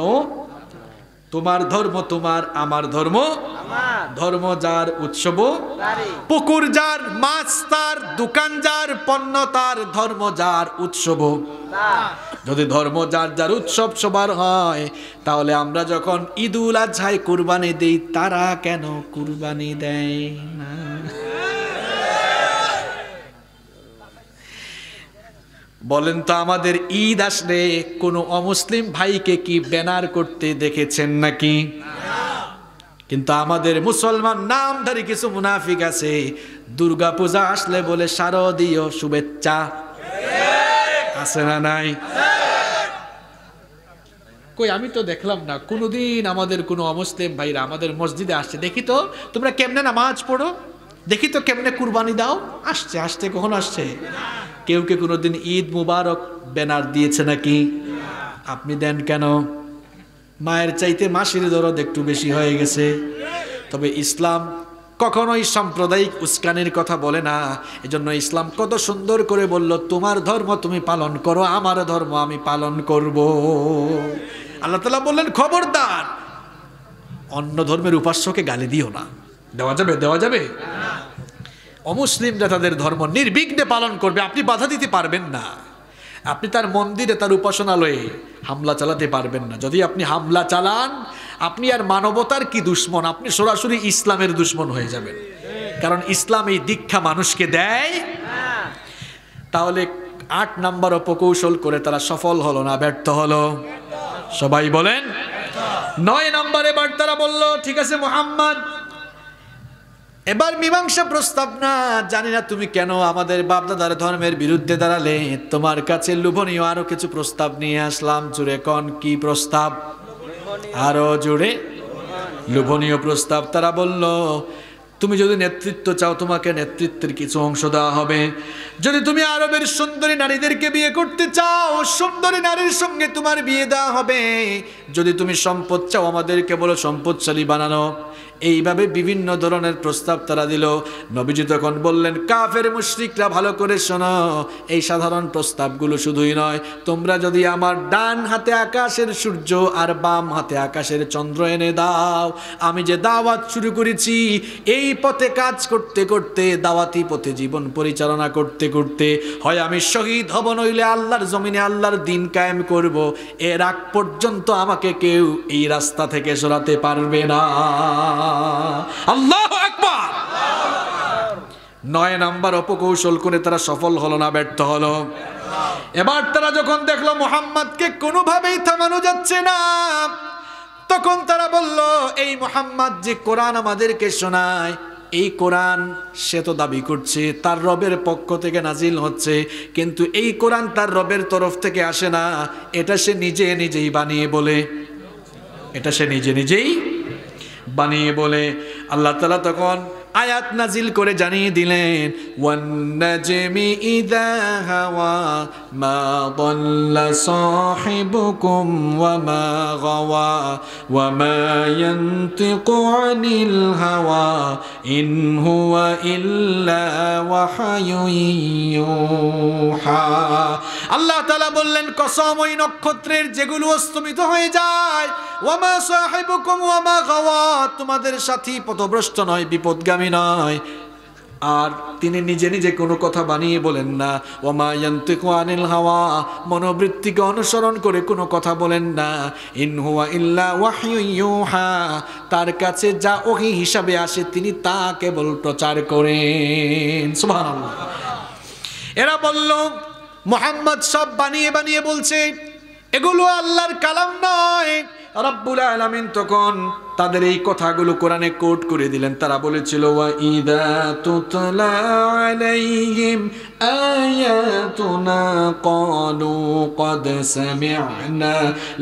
তোমার, ধর্ম তোমার, আমার ধর্ম আমার, ধর্ম যার উৎসব পুকুর যার, মাছ তার, দোকান যার, পণ্য তার, ধর্ম যার, উৎসব। যদি ধর্ম যার যার, উৎসব সবার হয়, তাহলে আমরা যখন ঈদুল আজহায় কুরবানি দেই, তারা কেন কুরবানি দেয় না? বলেন তো, আমাদের ঈদ আসলে কোনো অমুসলিম ভাইকে কি ব্যানার করতে দেখেছেন নাকি? কিন্তু আমাদের মুসলমান নামধারী কিছু মুনাফিক আছে, দুর্গা পূজা আসলে বলে শারদীয় শুভেচ্ছা। আছে না নাই? কই, আমি তো দেখলাম না কোনোদিন আমাদের কোনো অমুসলিম ভাইরা আমাদের মসজিদে আসছে। দেখি তো তোমরা কেমনে নামাজ পড়ো, দেখি তো কেমনে কুরবানি দাও। আসছে আসছে, কখন আসছে? কেউ কে কোনোদিন ঈদ মুবারক ব্যানার দিয়েছে নাকি? আপনি দেন কেন? মায়ের চাইতে মাসির দরদ একটু বেশি হয়ে গেছে। তবে ইসলাম কখনোই সাম্প্রদায়িক উস্কানির কথা বলে না। এজন্য ইসলাম কত সুন্দর করে বলল, তোমার ধর্ম তুমি পালন করো, আমার ধর্ম আমি পালন করব। আল্লাহ তাআলা বললেন, খবরদার অন্য ধর্মের উপাস্যকে গালি দিও না। দেওয়া যাবে? দেওয়া যাবে? অমুসলিমরা তাদের ধর্ম নির্বিঘ্নে পালন করবে, আপনি বাধা দিতে পারবেন না। আপনি তার মন্দিরে, তার উপাসনালয়ে হামলা চালাতে পারবেন না। যদি আপনি হামলা চালান, আপনি আর মানবতার কি দুশ্মন, আপনি সরাসরি ইসলামের দুশ্মন হয়ে যাবেন। কারণ ইসলাম এই দীক্ষা মানুষকে দেয়। তাহলে 8 নাম্বার অপকৌশল করে তারা সফল হলো না ব্যর্থ হলো? সবাই বলেন 9 নম্বরে এবার তারা বলল, ঠিক আছে মুহাম্মদ, এবার মীমাংসা প্রস্তাব না। জানি না তুমি কেন আমাদের বাপদাদার ধর্মের বিরুদ্ধে দাঁড়ালে, তোমার কাছে লোভনীয় আরো কিছু প্রস্তাব নিয়ে আসলাম। জুড়ে কোন কি প্রস্তাব? আরো জুড়ে লোভনীয় প্রস্তাব। তারা বলল, তুমি যদি নেতৃত্ব চাও, তোমাকে নেতৃত্বের কিছু অংশ দেওয়া হবে। যদি তুমি আরবের সুন্দরী নারীদেরকে বিয়ে করতে চাও, সুন্দরী নারীর সঙ্গে তোমার বিয়ে দেওয়া হবে। যদি তুমি সম্পদ চাও, আমাদেরকে বলো সম্পদশালী বানানো। এইভাবে বিভিন্ন ধরনের প্রস্তাব তারা দিল। নবীজি তখন বললেন, কাফের মুশরিকরা ভালো করে শোনো, এই সাধারণ প্রস্তাবগুলো শুধুই নয়, তোমরা যদি আমার ডান হাতে আকাশের সূর্য আর বাম হাতে আকাশের চন্দ্র এনে দাও, আমি যে দাওয়াত শুরু করেছি, এই পথে কাজ করতে করতে, দাওয়াতি পথে জীবন পরিচালনা করতে করতে, হয় আমি শহীদ হব, নইলে আল্লাহর জমিনে আল্লাহর দ্বীন কায়েম করব। এর আগ পর্যন্ত আমাকে কেউ এই রাস্তা থেকে সরাতে পারবে না। আল্লাহু আকবার। 9 নাম্বার অপকৌশল করে তারা সফল হলো না ব্যর্থ হলো? এবার তারা যখন দেখলো মুহাম্মদকে কোনোভাবেই থামানো যাচ্ছে না, তখন তারা বলল, এই মুহাম্মদ যে কোরআন আমাদেরকে শোনায়, এই কোরআন সে তো দাবি করছে তার রবের পক্ষ থেকে নাজিল হচ্ছে, কিন্তু এই কোরআন তার রবের তরফ থেকে আসে না, এটা সে নিজে নিজেই বানিয়ে বলে। এটা সে নিজে নিজেই বানিয়ে বলে। আল্লাহ তাআলা তখন আয়াত নাজিল করে জানিয়ে দিলেন, ওয়ান নাজমি ইযা হাওয়া মা দাল্লা সাহিবুকুম ওয়া মা গাওয়া ওয়া মা ইয়ানতিকু আনিল হাওয়া ইন হুয়া ইল্লা ওয়াহায়ুন ইউহা। আল্লাহ তাআলা বললেন, কসম ওই নক্ষত্রের যেগুলো অস্তমিত হয়ে যায়, ওয়া মা সাহিবুকুম ওয়া মা গাওয়া, তোমাদের সাথী পথভ্রষ্ট নয়, বিপদগামী নয়। আর তিনি নিজে নিজে কোনো কথা বানিয়ে বলেন না। ওয়া মা ইয়ানতিকু আনিল হাওয়া, মনোবৃত্তিকে অনুসরণ করে কোনো কথা বলেন না। ইন হুয়া ইল্লা ওয়াহয়ুন ইউহা, তার কাছে যা ওহী হিসাবে আসে তিনি তা কেবল প্রচার করেন। সুবহানাল্লাহ। এরা বলল, মুহাম্মদ সব বানিয়ে বানিয়ে বলছে, এগুলো আল্লাহর কালাম নয়। রব্বুল আলামিন তখন তাদের এই কথাগুলো কোরআনে কোট করে দিলেন। তারা বলেছিল ওয়া ইদা তুতলা আলাইহিম আয়াতুনা ক্বালু ক্বাদ সামি'না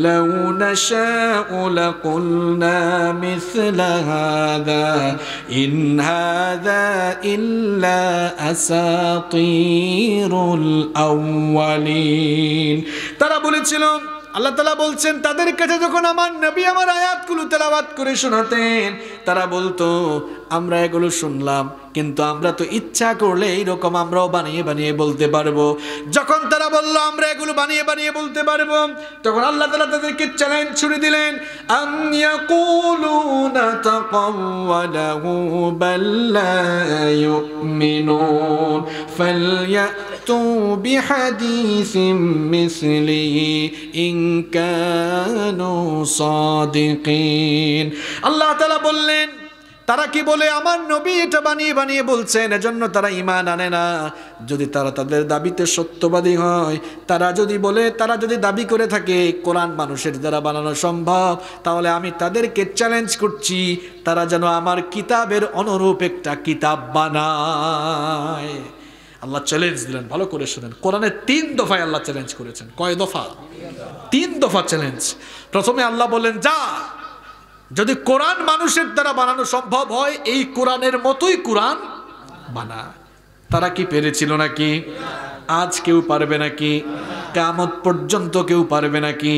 লাউ নাশাউ লাকুলনা মিসলা হাযা ইন হাযা ইল্লা আসাতিরুল আউয়ালিন। তারা বলেছিল, আল্লাহ তাআলা বলছেন তাদের কাছে যখন আমার নবী আমার আয়াতগুলো তেলাওয়াত করে শোনাতেন, তারা বলতো আমরা এগুলো শুনলাম, কিন্তু আমরা তো ইচ্ছা করলে এইরকম আমরাও বানিয়ে বানিয়ে বলতে পারবো। যখন তারা বললো আমরা এগুলো বানিয়ে বানিয়ে বলতে পারবো, তখন আল্লাহ তাআলা তাদেরকে চ্যালেঞ্জ ছুড়ে দিলেন, আম ইয়াকুলুনা তাকাওয়ালাহু বাল লা ইউমিনুন ফালইয়াতু বিহাদিসিম মিসলিহি ইন কানু সাদিকিন। আল্লাহ তাআলা বললেন তারা কি বলে আমার নবী এটা বানিয়ে বানিয়ে বলছেন, এজন্য তারা ঈমান আনে না। যদি তারা তাদের দাবিতে সত্যবাদী হয়, তারা যদি বলে, তারা যদি দাবি করে থাকে কোরআন মানুষের দ্বারা বানানো সম্ভব, তাহলে আমি তাদেরকে চ্যালেঞ্জ করছি তারা যেন আমার কিতাবের অনুরূপ একটা কিতাব বানায়। আল্লাহ চ্যালেঞ্জ দিলেন, ভালো করে শুনেন। কোরআনের 3 দফায় আল্লাহ চ্যালেঞ্জ করেছেন। কয় দফা? 3 দফা চ্যালেঞ্জ। প্রথমে আল্লাহ বলেন, যা, যদি কোরআন মানুষের দ্বারা বানানো সম্ভব হয় এই কোরআনের মতোই কোরআন বানা। তারা কি পেরেছিল নাকি? আজ কেউ পারবে নাকি? কিয়ামত পর্যন্ত কেউ পারবে নাকি?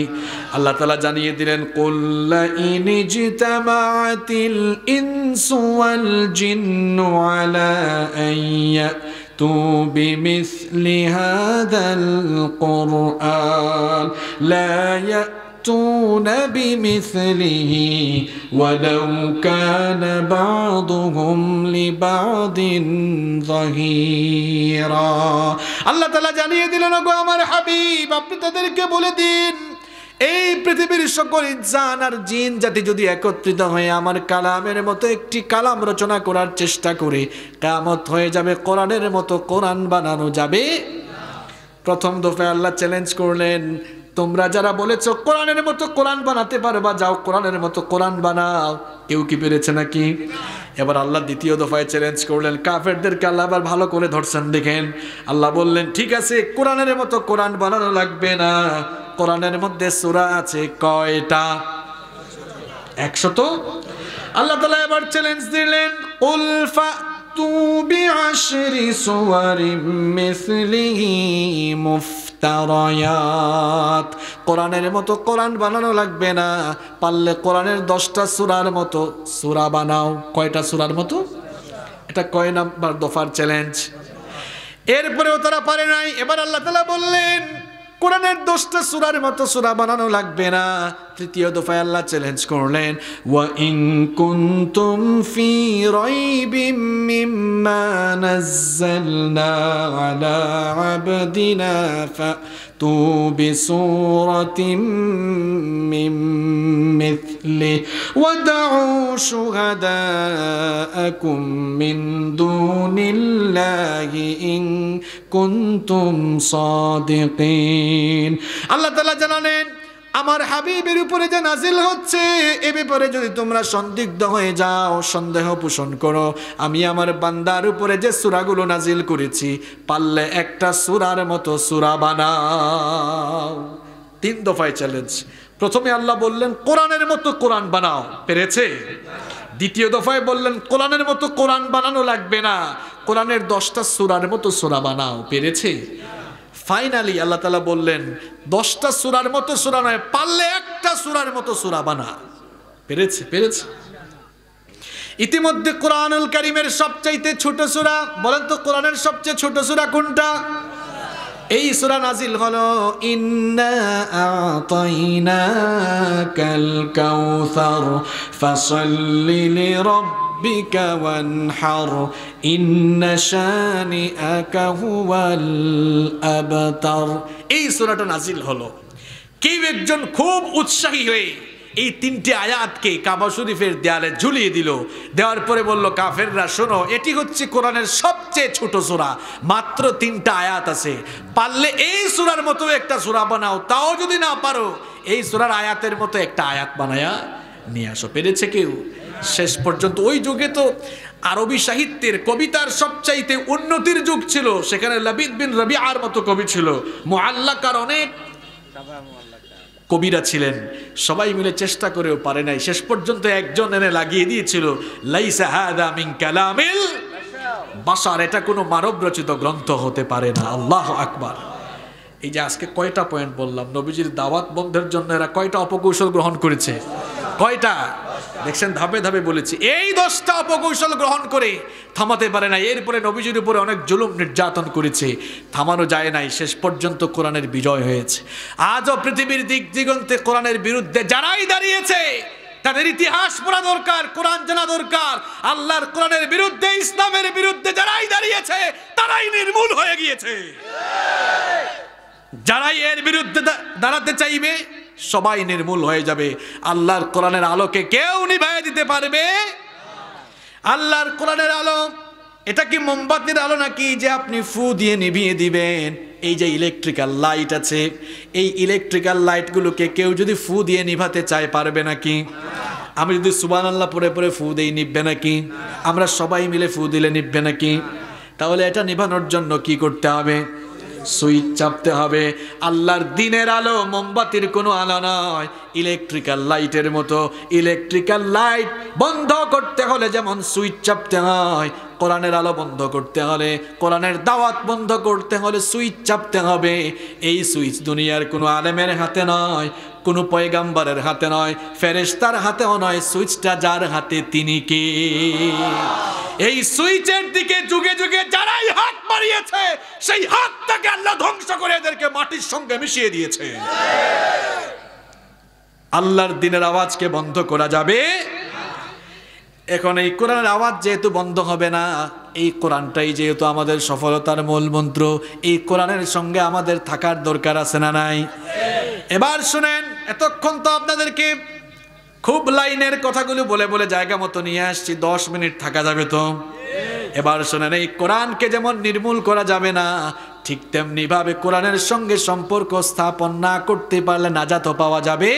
আল্লাহ তাআলা জানিয়ে দিলেন, কুল লা ইনজিতামাআতিল ইনসু ওয়াল জিন্নু আলা আইয়াতু বিমিসলি হাযাল কুরআন লা يأتون بمثله ولو كان بعضهم لبعض ظهيرا। আল্লাহ তাআলা জানিয়ে দিলেন, ওগো আমার হাবিব, আপনি তাদেরকে বলে দিন এই পৃথিবীর সকল ইনসান আর জিন জাতি যদি একত্রিত হয়ে আমার কালামের মতো একটি কালাম রচনা করার চেষ্টা করে, কিয়ামত হয়ে যাবে, কোরআনের মতো কোরআন বানানো যাবে। প্রথম দফায় আল্লাহ চ্যালেঞ্জ করলেন, তোমরা যারা বলেছো কোরআনের মতো কোরআন বানাতে পারবা, যাও কোরআনের মতো কোরআন বানাও। কেউ কি পেরেছে নাকি? এবার আল্লাহ দ্বিতীয় দফায় চ্যালেঞ্জ করলেন। কাফেরদেরকে আল্লাহ আবার ভালো করে ধরছেন, দেখেন। আল্লাহ বললেন, ঠিক আছে, কোরআনের মতো কোরআন বানানো লাগবে না। কোরআনের মধ্যে সূরা আছে কয়টা? 100। আল্লাহ তাআলা এবার চ্যালেঞ্জ দিলেন, কুল ফাতু বিআশরি সুওয়ারিম মিসলিহি মুফতারায়াত। কোরআনের মতো কোরআন বানানো লাগবে না, পারলে কোরআনের 10টা সূরার মতো সূরা বানাও। কয়টা সূরার মতো? এটা কয় নাম্বার দফার চ্যালেঞ্জ? এরপরেও তারা পারে নাই। এবার আল্লাহ তাআলা বললেন, কোরআনের 10টা সূরার মতো সূরা বানানো লাগবে না। তৃতীয় দফায় আল্লাহ চ্যালেঞ্জ করলেন, ওয়া ইন কুনতুম ফি রাইবিম মিম্মা নাযালনা আলা আবদিনা ফাতু বিসূরাতিম মিন মিথলিহি ওয়াদউ শুহাদাআকুম মিন দুনিল্লাহি ইন কুনতুম সাদিকিন। আল্লাহ তাআলা জানালেন, আমার হাবিবের উপরে যে নাজিল হচ্ছে এ ব্যাপারে যদি তোমরা সন্দিগ্ধ হয়ে যাও, সন্দেহ পোষণ করো, আমি আমার বান্দার উপরে যে সূরাগুলো নাজিল করেছি, পারলে একটা সূরার মতো সূরা বানাও। 3 দফায় চ্যালেঞ্জ। প্রথমে আল্লাহ বললেন কোরআনের মতো কোরআন বানাও, পেরেছে? দ্বিতীয় দফায় বললেন কোরআনের মতো কোরআন বানানো লাগবে না, কোরআনের 10টা সূরার মতো সূরা বানাও, পেরেছে? ফাইনালি আল্লাহ তাআলা বললেন 10টা সূরার মতো সূরা নয়, পারলে একটা সূরার মতো সূরা বানা। পেরেছে? পেরেছে। ইতিমধ্যে কোরআনুল কারীমের সবচাইতে ছোট সূরা, বলেন তো কোরআনের সবচেয়ে ছোট সূরা কোনটা? এই সূরা নাজিল হলো ইন্না আতাইনাকাল কাউসার ফাসাল্লি লিরাব্বিকা ওয়ানহার ইন্না শানিআকা হুয়াল আবতার। এই সূরাটা নাজিল হলো, কেউ একজন খুব উৎসাহী হয়ে এই 3টে আয়াতকে কাবা শরীফের দেয়ালে ঝুলিয়ে দিল। দেওয়ার পরে বলল, কাফেররা শোনো, এটি হচ্ছে কোরআনের সবচেয়ে ছোট সূরা, মাত্র 3টা আয়াত আছে, পারলে এই সূরার মতো একটা সূরা বানাও, তাও যদি না পারো এই সূরার আয়াতের মতো একটা আয়াত বানায়া নিয়ে আসো। পেরেছে কেউ? শেষ পর্যন্ত ওই যুগে তো আরবি সাহিত্যের কবিতার সবচাইতে উন্নতির যুগ ছিল। সেখানে লাবিদ বিন রবিআর মতো কবি ছিল, মুআল্লাকার অনেক কবিরা ছিলেন। সবাই মিলে চেষ্টা করেও পারে নাই। শেষ পর্যন্ত একজন এনে লাগিয়ে দিয়েছিল, লাইসা হাদা মিন কালামিল বাশার, এটা কোনো মানব রচিত গ্রন্থ হতে পারে না। আল্লাহু আকবার। এই যে আজকে কয়টা পয়েন্ট বললাম, নবীজির দাওয়াত বন্ধের জন্য এরা কয়টা অপকৌশল গ্রহণ করেছে? কয়টা? দেখছেন, ধাপে ধাপে বলেছি। এই 10টা অপকৌশল গ্রহণ করে থামাতে পারে নাই। এরপরে নবীজির উপরে অনেক জুলুম নির্যাতন করেছে, থামানো যায় নাই। শেষ পর্যন্ত কোরআনের বিজয় হয়েছে। আজও পৃথিবীর দিক দিগন্তে কোরআনের বিরুদ্ধে যারাই দাঁড়িয়েছে, তাদের ইতিহাস পড়া দরকার, কোরআন জানা দরকার। আল্লাহর কোরআনের বিরুদ্ধে, ইসলামের বিরুদ্ধে যারাই দাঁড়িয়েছে তারাই নির্মূল হয়ে গিয়েছে। যারাই এর বিরুদ্ধে দাঁড়াতে চাইবে সবাই নির্মূল হয়ে যাবে। আল্লাহর কোরআনের আলোকে কেউ নিভাইয়া দিতে পারবে? আল্লাহর কোরআনের আলো এটা কি মোমবাতির আলো নাকি যে আপনি ফু দিয়ে নিভিয়ে দিবেন? এই যে ইলেকট্রিক্যাল লাইট আছে, এই ইলেকট্রিক্যাল লাইটগুলোকে কেউ যদি ফু দিয়ে নিভাতে চায় পারবে নাকি? আমি যদি সুবহানাল্লাহ পরে পরে ফু দেই, নিভবে নাকি? আমরা সবাই মিলে ফু দিলে নিভবে নাকি? তাহলে এটা নিভানোর জন্য কি করতে হবে? সুইচ চাপতে হবে। আল্লাহর দ্বীনের আলো মোমবাতির কোনো আলো নয়, ইলেকট্রিক্যাল লাইটের মতো। ইলেকট্রিক্যাল লাইট বন্ধ করতে হলে যেমন সুইচ চাপতে হয়, কোরআনের আলো বন্ধ করতে হলে, কোরআনের দাওয়াত বন্ধ করতে হলে সুইচ চাপতে হবে। এই সুইচ দুনিয়ার কোনো আলেমের হাতে নয়, কোনো পয়গাম্বরের হাতে নয়, ফেরেশতার হাতেও নয়। সুইচটা যার হাতে তিনি কে? এই সুইচের দিকে যুগে যুগে যারাই হাত বাড়িয়েছে, সেই হাতটাকে আল্লাহ ধ্বংস করে এদেরকে মাটির সঙ্গে মিশিয়ে দিয়েছে। আল্লাহর দ্বীনের আওয়াজকে বন্ধ করা যাবে? এখন এই কোরআনের আওয়াজ যেহেতু বন্ধ হবে না, এই কোরআনটাই যেহেতু আমাদের সফলতার মূল মন্ত্র, এই কোরআনের সঙ্গে আমাদের থাকার দরকার আছে না নাই? এবার শুনেন, এতক্ষণ তো আপনাদেরকে খুব লাইনের কথাগুলো বলে বলে জায়গা মতো নিয়ে আসছি, 10 মিনিট থাকা যাবে তো? এবার শুনেন, এই কোরআনকে যেমন নির্মূল করা যাবে না, ঠিক তেমনি ভাবে কোরআনের সঙ্গে সম্পর্ক স্থাপন না করতে পারলে নাজাত পাওয়া যাবে।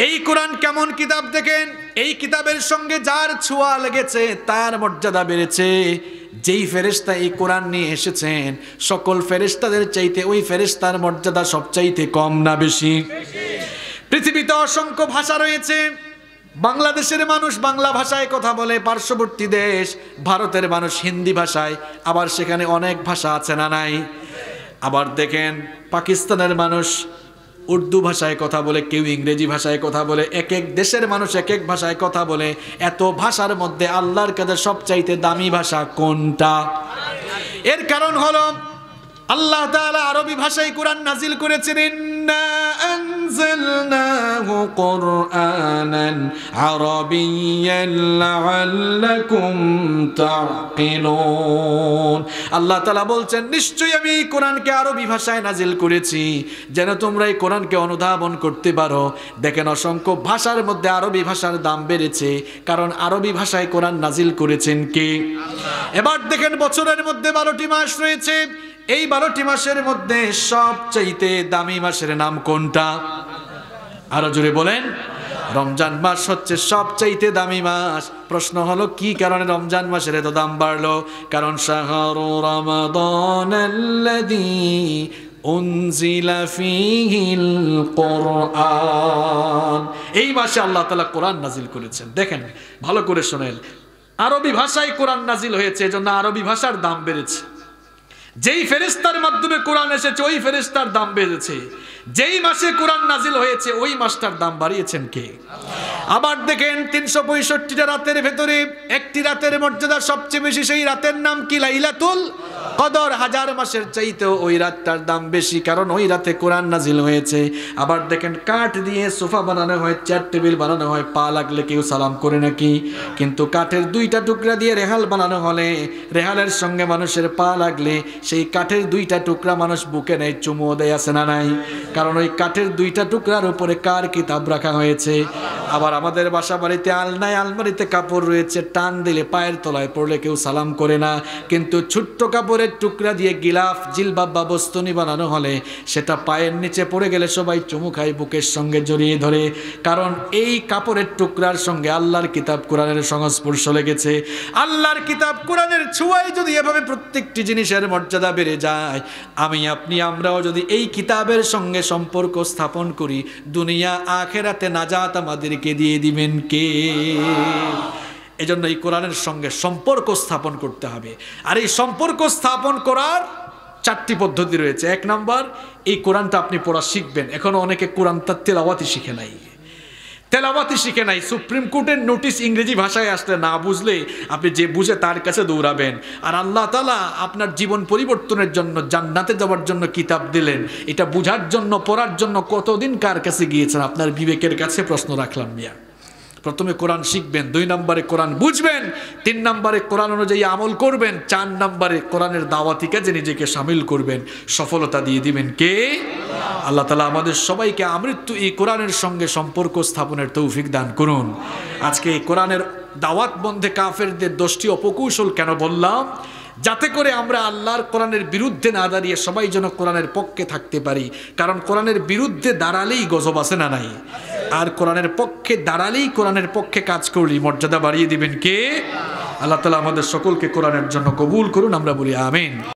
এই কোরআন কেমন কিতাব দেখেন, এই কিতাবের সঙ্গে যার ছোঁয়া লেগেছে তার মর্যাদা বেড়েছে। যেই ফেরেশতা এই কোরআন নিয়ে এসেছেন, সকল ফেরেশতাদের চাইতে ওই ফেরেশতার মর্যাদা সবচাইতে কম না বেশি? পৃথিবীতে অসংখ্য ভাষা রয়েছে। বাংলাদেশের মানুষ বাংলা ভাষায় কথা বলে, পার্শ্ববর্তী দেশ ভারতের মানুষ হিন্দি ভাষায়, আবার সেখানে অনেক ভাষা আছে না নাই? আবার দেখেন পাকিস্তানের মানুষ উর্দু ভাষায় কথা বলে, কেউ ইংরেজি ভাষায় কথা বলে, এক এক দেশের মানুষ এক এক ভাষায় কথা বলে। এত ভাষার মধ্যে আল্লাহর কাছে সবচাইতে দামি ভাষা কোনটা? এর কারণ হলো আল্লাহ তাআলা আরবি ভাষায় কোরআন নাজিল করেছেন। ইন্না আনজালনাহু কুরআনান আরাবিয়্যান লাআল্লাকুম তাকিলুন। আল্লাহ তাআলা বলছেন, নিশ্চয়ই আমি এই কোরআনকে আরবি ভাষায় নাজিল করেছি যেন তোমরা এই কোরআনকে অনুধাবন করতে পারো। দেখেন, অসংখ্য ভাষার মধ্যে আরবি ভাষার দাম বেড়েছে, কারণ আরবি ভাষায় কোরআন নাজিল করেছেন কে? এবার দেখেন, বছরের মধ্যে 12টি মাস রয়েছে। এই 12টি মাসের মধ্যে সবচাইতে দামি মাসের নাম কোনটা? আরো জোরে বলেন। রমজান মাস হচ্ছে সবচাইতে দামি মাস। প্রশ্ন হলো, কি কারণে রমজান মাসের এত দাম বাড়লো? কারণ শাহরু রমাদানাল্লাযী উনজিলা ফীহিল কুরআন। এই মাসে আল্লাহ তাআলা কোরআন নাজিল করেছেন। দেখেন, ভালো করে শুনেন, আরবি ভাষায় কোরআন নাজিল হয়েছে, এজন্য আরবি ভাষার দাম বেড়েছে। যেই ফেরেশতার মাধ্যমে কোরআন এসেছে ওই ফেরেশতার দাম বেড়েছে। যেই মাসে কোরআন নাজিল হয়েছে ওই মাসটার দাম বাড়িয়েছেন কে? আবার দেখেন, 365টা রাতের ভেতরে একটি রাতের মর্যাদা সবচেয়ে বেশি, সেই রাতের নাম কি? লাইলাতুল কদর। 1000 মাসের চাইতেও ওই রাতটার দাম বেশি, কারণ ওই রাতে কোরআন নাজিল হয়েছে। আবার দেখেন, কাঠ দিয়ে সোফা বানানো হয়, চেয়ার টেবিল বানানো হয়, পা লাগলে কেউ সালাম করে নাকি? কিন্তু কাঠের 2টা টুকরা দিয়ে রেহাল বানানো হলে, রেহালের সঙ্গে মানুষের পা লাগলে সেই কাঠের 2টা টুকরা মানুষ বুকে নেয়, চুমুও দেয়, আছে না নাই? কারণ ওই কাঠের দুইটা টুকরার উপরে কার কিতাব রাখা হয়েছে। আবার আমাদের বাসা বাড়িতে আলনায় আলমারিতে কাপড় রয়েছে, টান দিলে পায়ের তলায় পড়লে কেউ সালাম করে না, কিন্তু ছোট্ট কাপড়ের টুকরা দিয়ে গিলাফ জিলবাব বা বস্তুনি বানানো হলে সেটা পায়ের নিচে পড়ে গেলে সবাই চুমু খায়, বুকের সঙ্গে জড়িয়ে ধরে, কারণ এই কাপড়ের টুকরার সঙ্গে আল্লাহর কিতাব কোরআনের সংস্পর্শ লেগেছে। আল্লাহর কিতাব কোরআনের ছোঁয়ায় যদি এভাবে প্রত্যেকটি জিনিসের মর্যাদা বেড়ে যায়, আমি আপনি আমরাও যদি এই কিতাবের সঙ্গে সম্পর্ক স্থাপন করি, দুনিয়া আখেরাতে নাজাত আমাদেরকে দিয়ে দিবেন কে? এজন্য এই কোরআনের সঙ্গে সম্পর্ক স্থাপন করতে হবে। আর এই সম্পর্ক স্থাপন করার 4টি পদ্ধতি রয়েছে। 1 নাম্বার, এই কোরআনটা আপনি পড়া শিখবেন। এখনো অনেকে কোরআনটা তেলাওয়াতি শিখে নাই। সুপ্রিম কোর্টের নোটিশ ইংরেজি ভাষায় আসলে না বুঝলে আপনি যে বুঝে তার কাছে দৌড়াবেন। আর আল্লাহ তাআলা আপনার জীবন পরিবর্তনের জন্য, জান্নাতে যাওয়ার জন্য কিতাব দিলেন, এটা বুঝার জন্য, পড়ার জন্য কতদিন কার কাছে গিয়েছেন? আপনার বিবেকের কাছে প্রশ্ন রাখলাম মিয়া। প্রথমে কোরআন শিখবেন, 2 নম্বরে কোরআন বুঝবেন, 3 নম্বরে কোরআন অনুযায়ী আমল করবেন, 4 নম্বরে কোরআনের দাওয়াতি কাজে নিজেকে শামিল করবেন। সফলতা দিয়ে দিবেন কে? আল্লাহ তাআলা আমাদের সবাইকে আমৃত্যু এই কোরআনের সঙ্গে সম্পর্ক স্থাপনের তৌফিক দান করুন। আজকে এই কোরআনের দাওয়াত বন্ধে কাফেরদের 10টি অপকৌশল কেন বললাম? যাতে করে আমরা আল্লাহর কোরআনের বিরুদ্ধে না দাঁড়িয়ে সবাই যেন কোরআনের পক্ষে থাকতে পারি। কারণ কোরআনের বিরুদ্ধে দাঁড়ালেই গজব আছে না নাই? আর কোরআনের পক্ষে দাঁড়ালেই, কোরআনের পক্ষে কাজ করলেই মর্যাদা বাড়িয়ে দিবেন কে? আল্লাহ তাআলা আমাদের সকলকে কোরআনের জন্য কবুল করুন। আমরা বলি আমিন।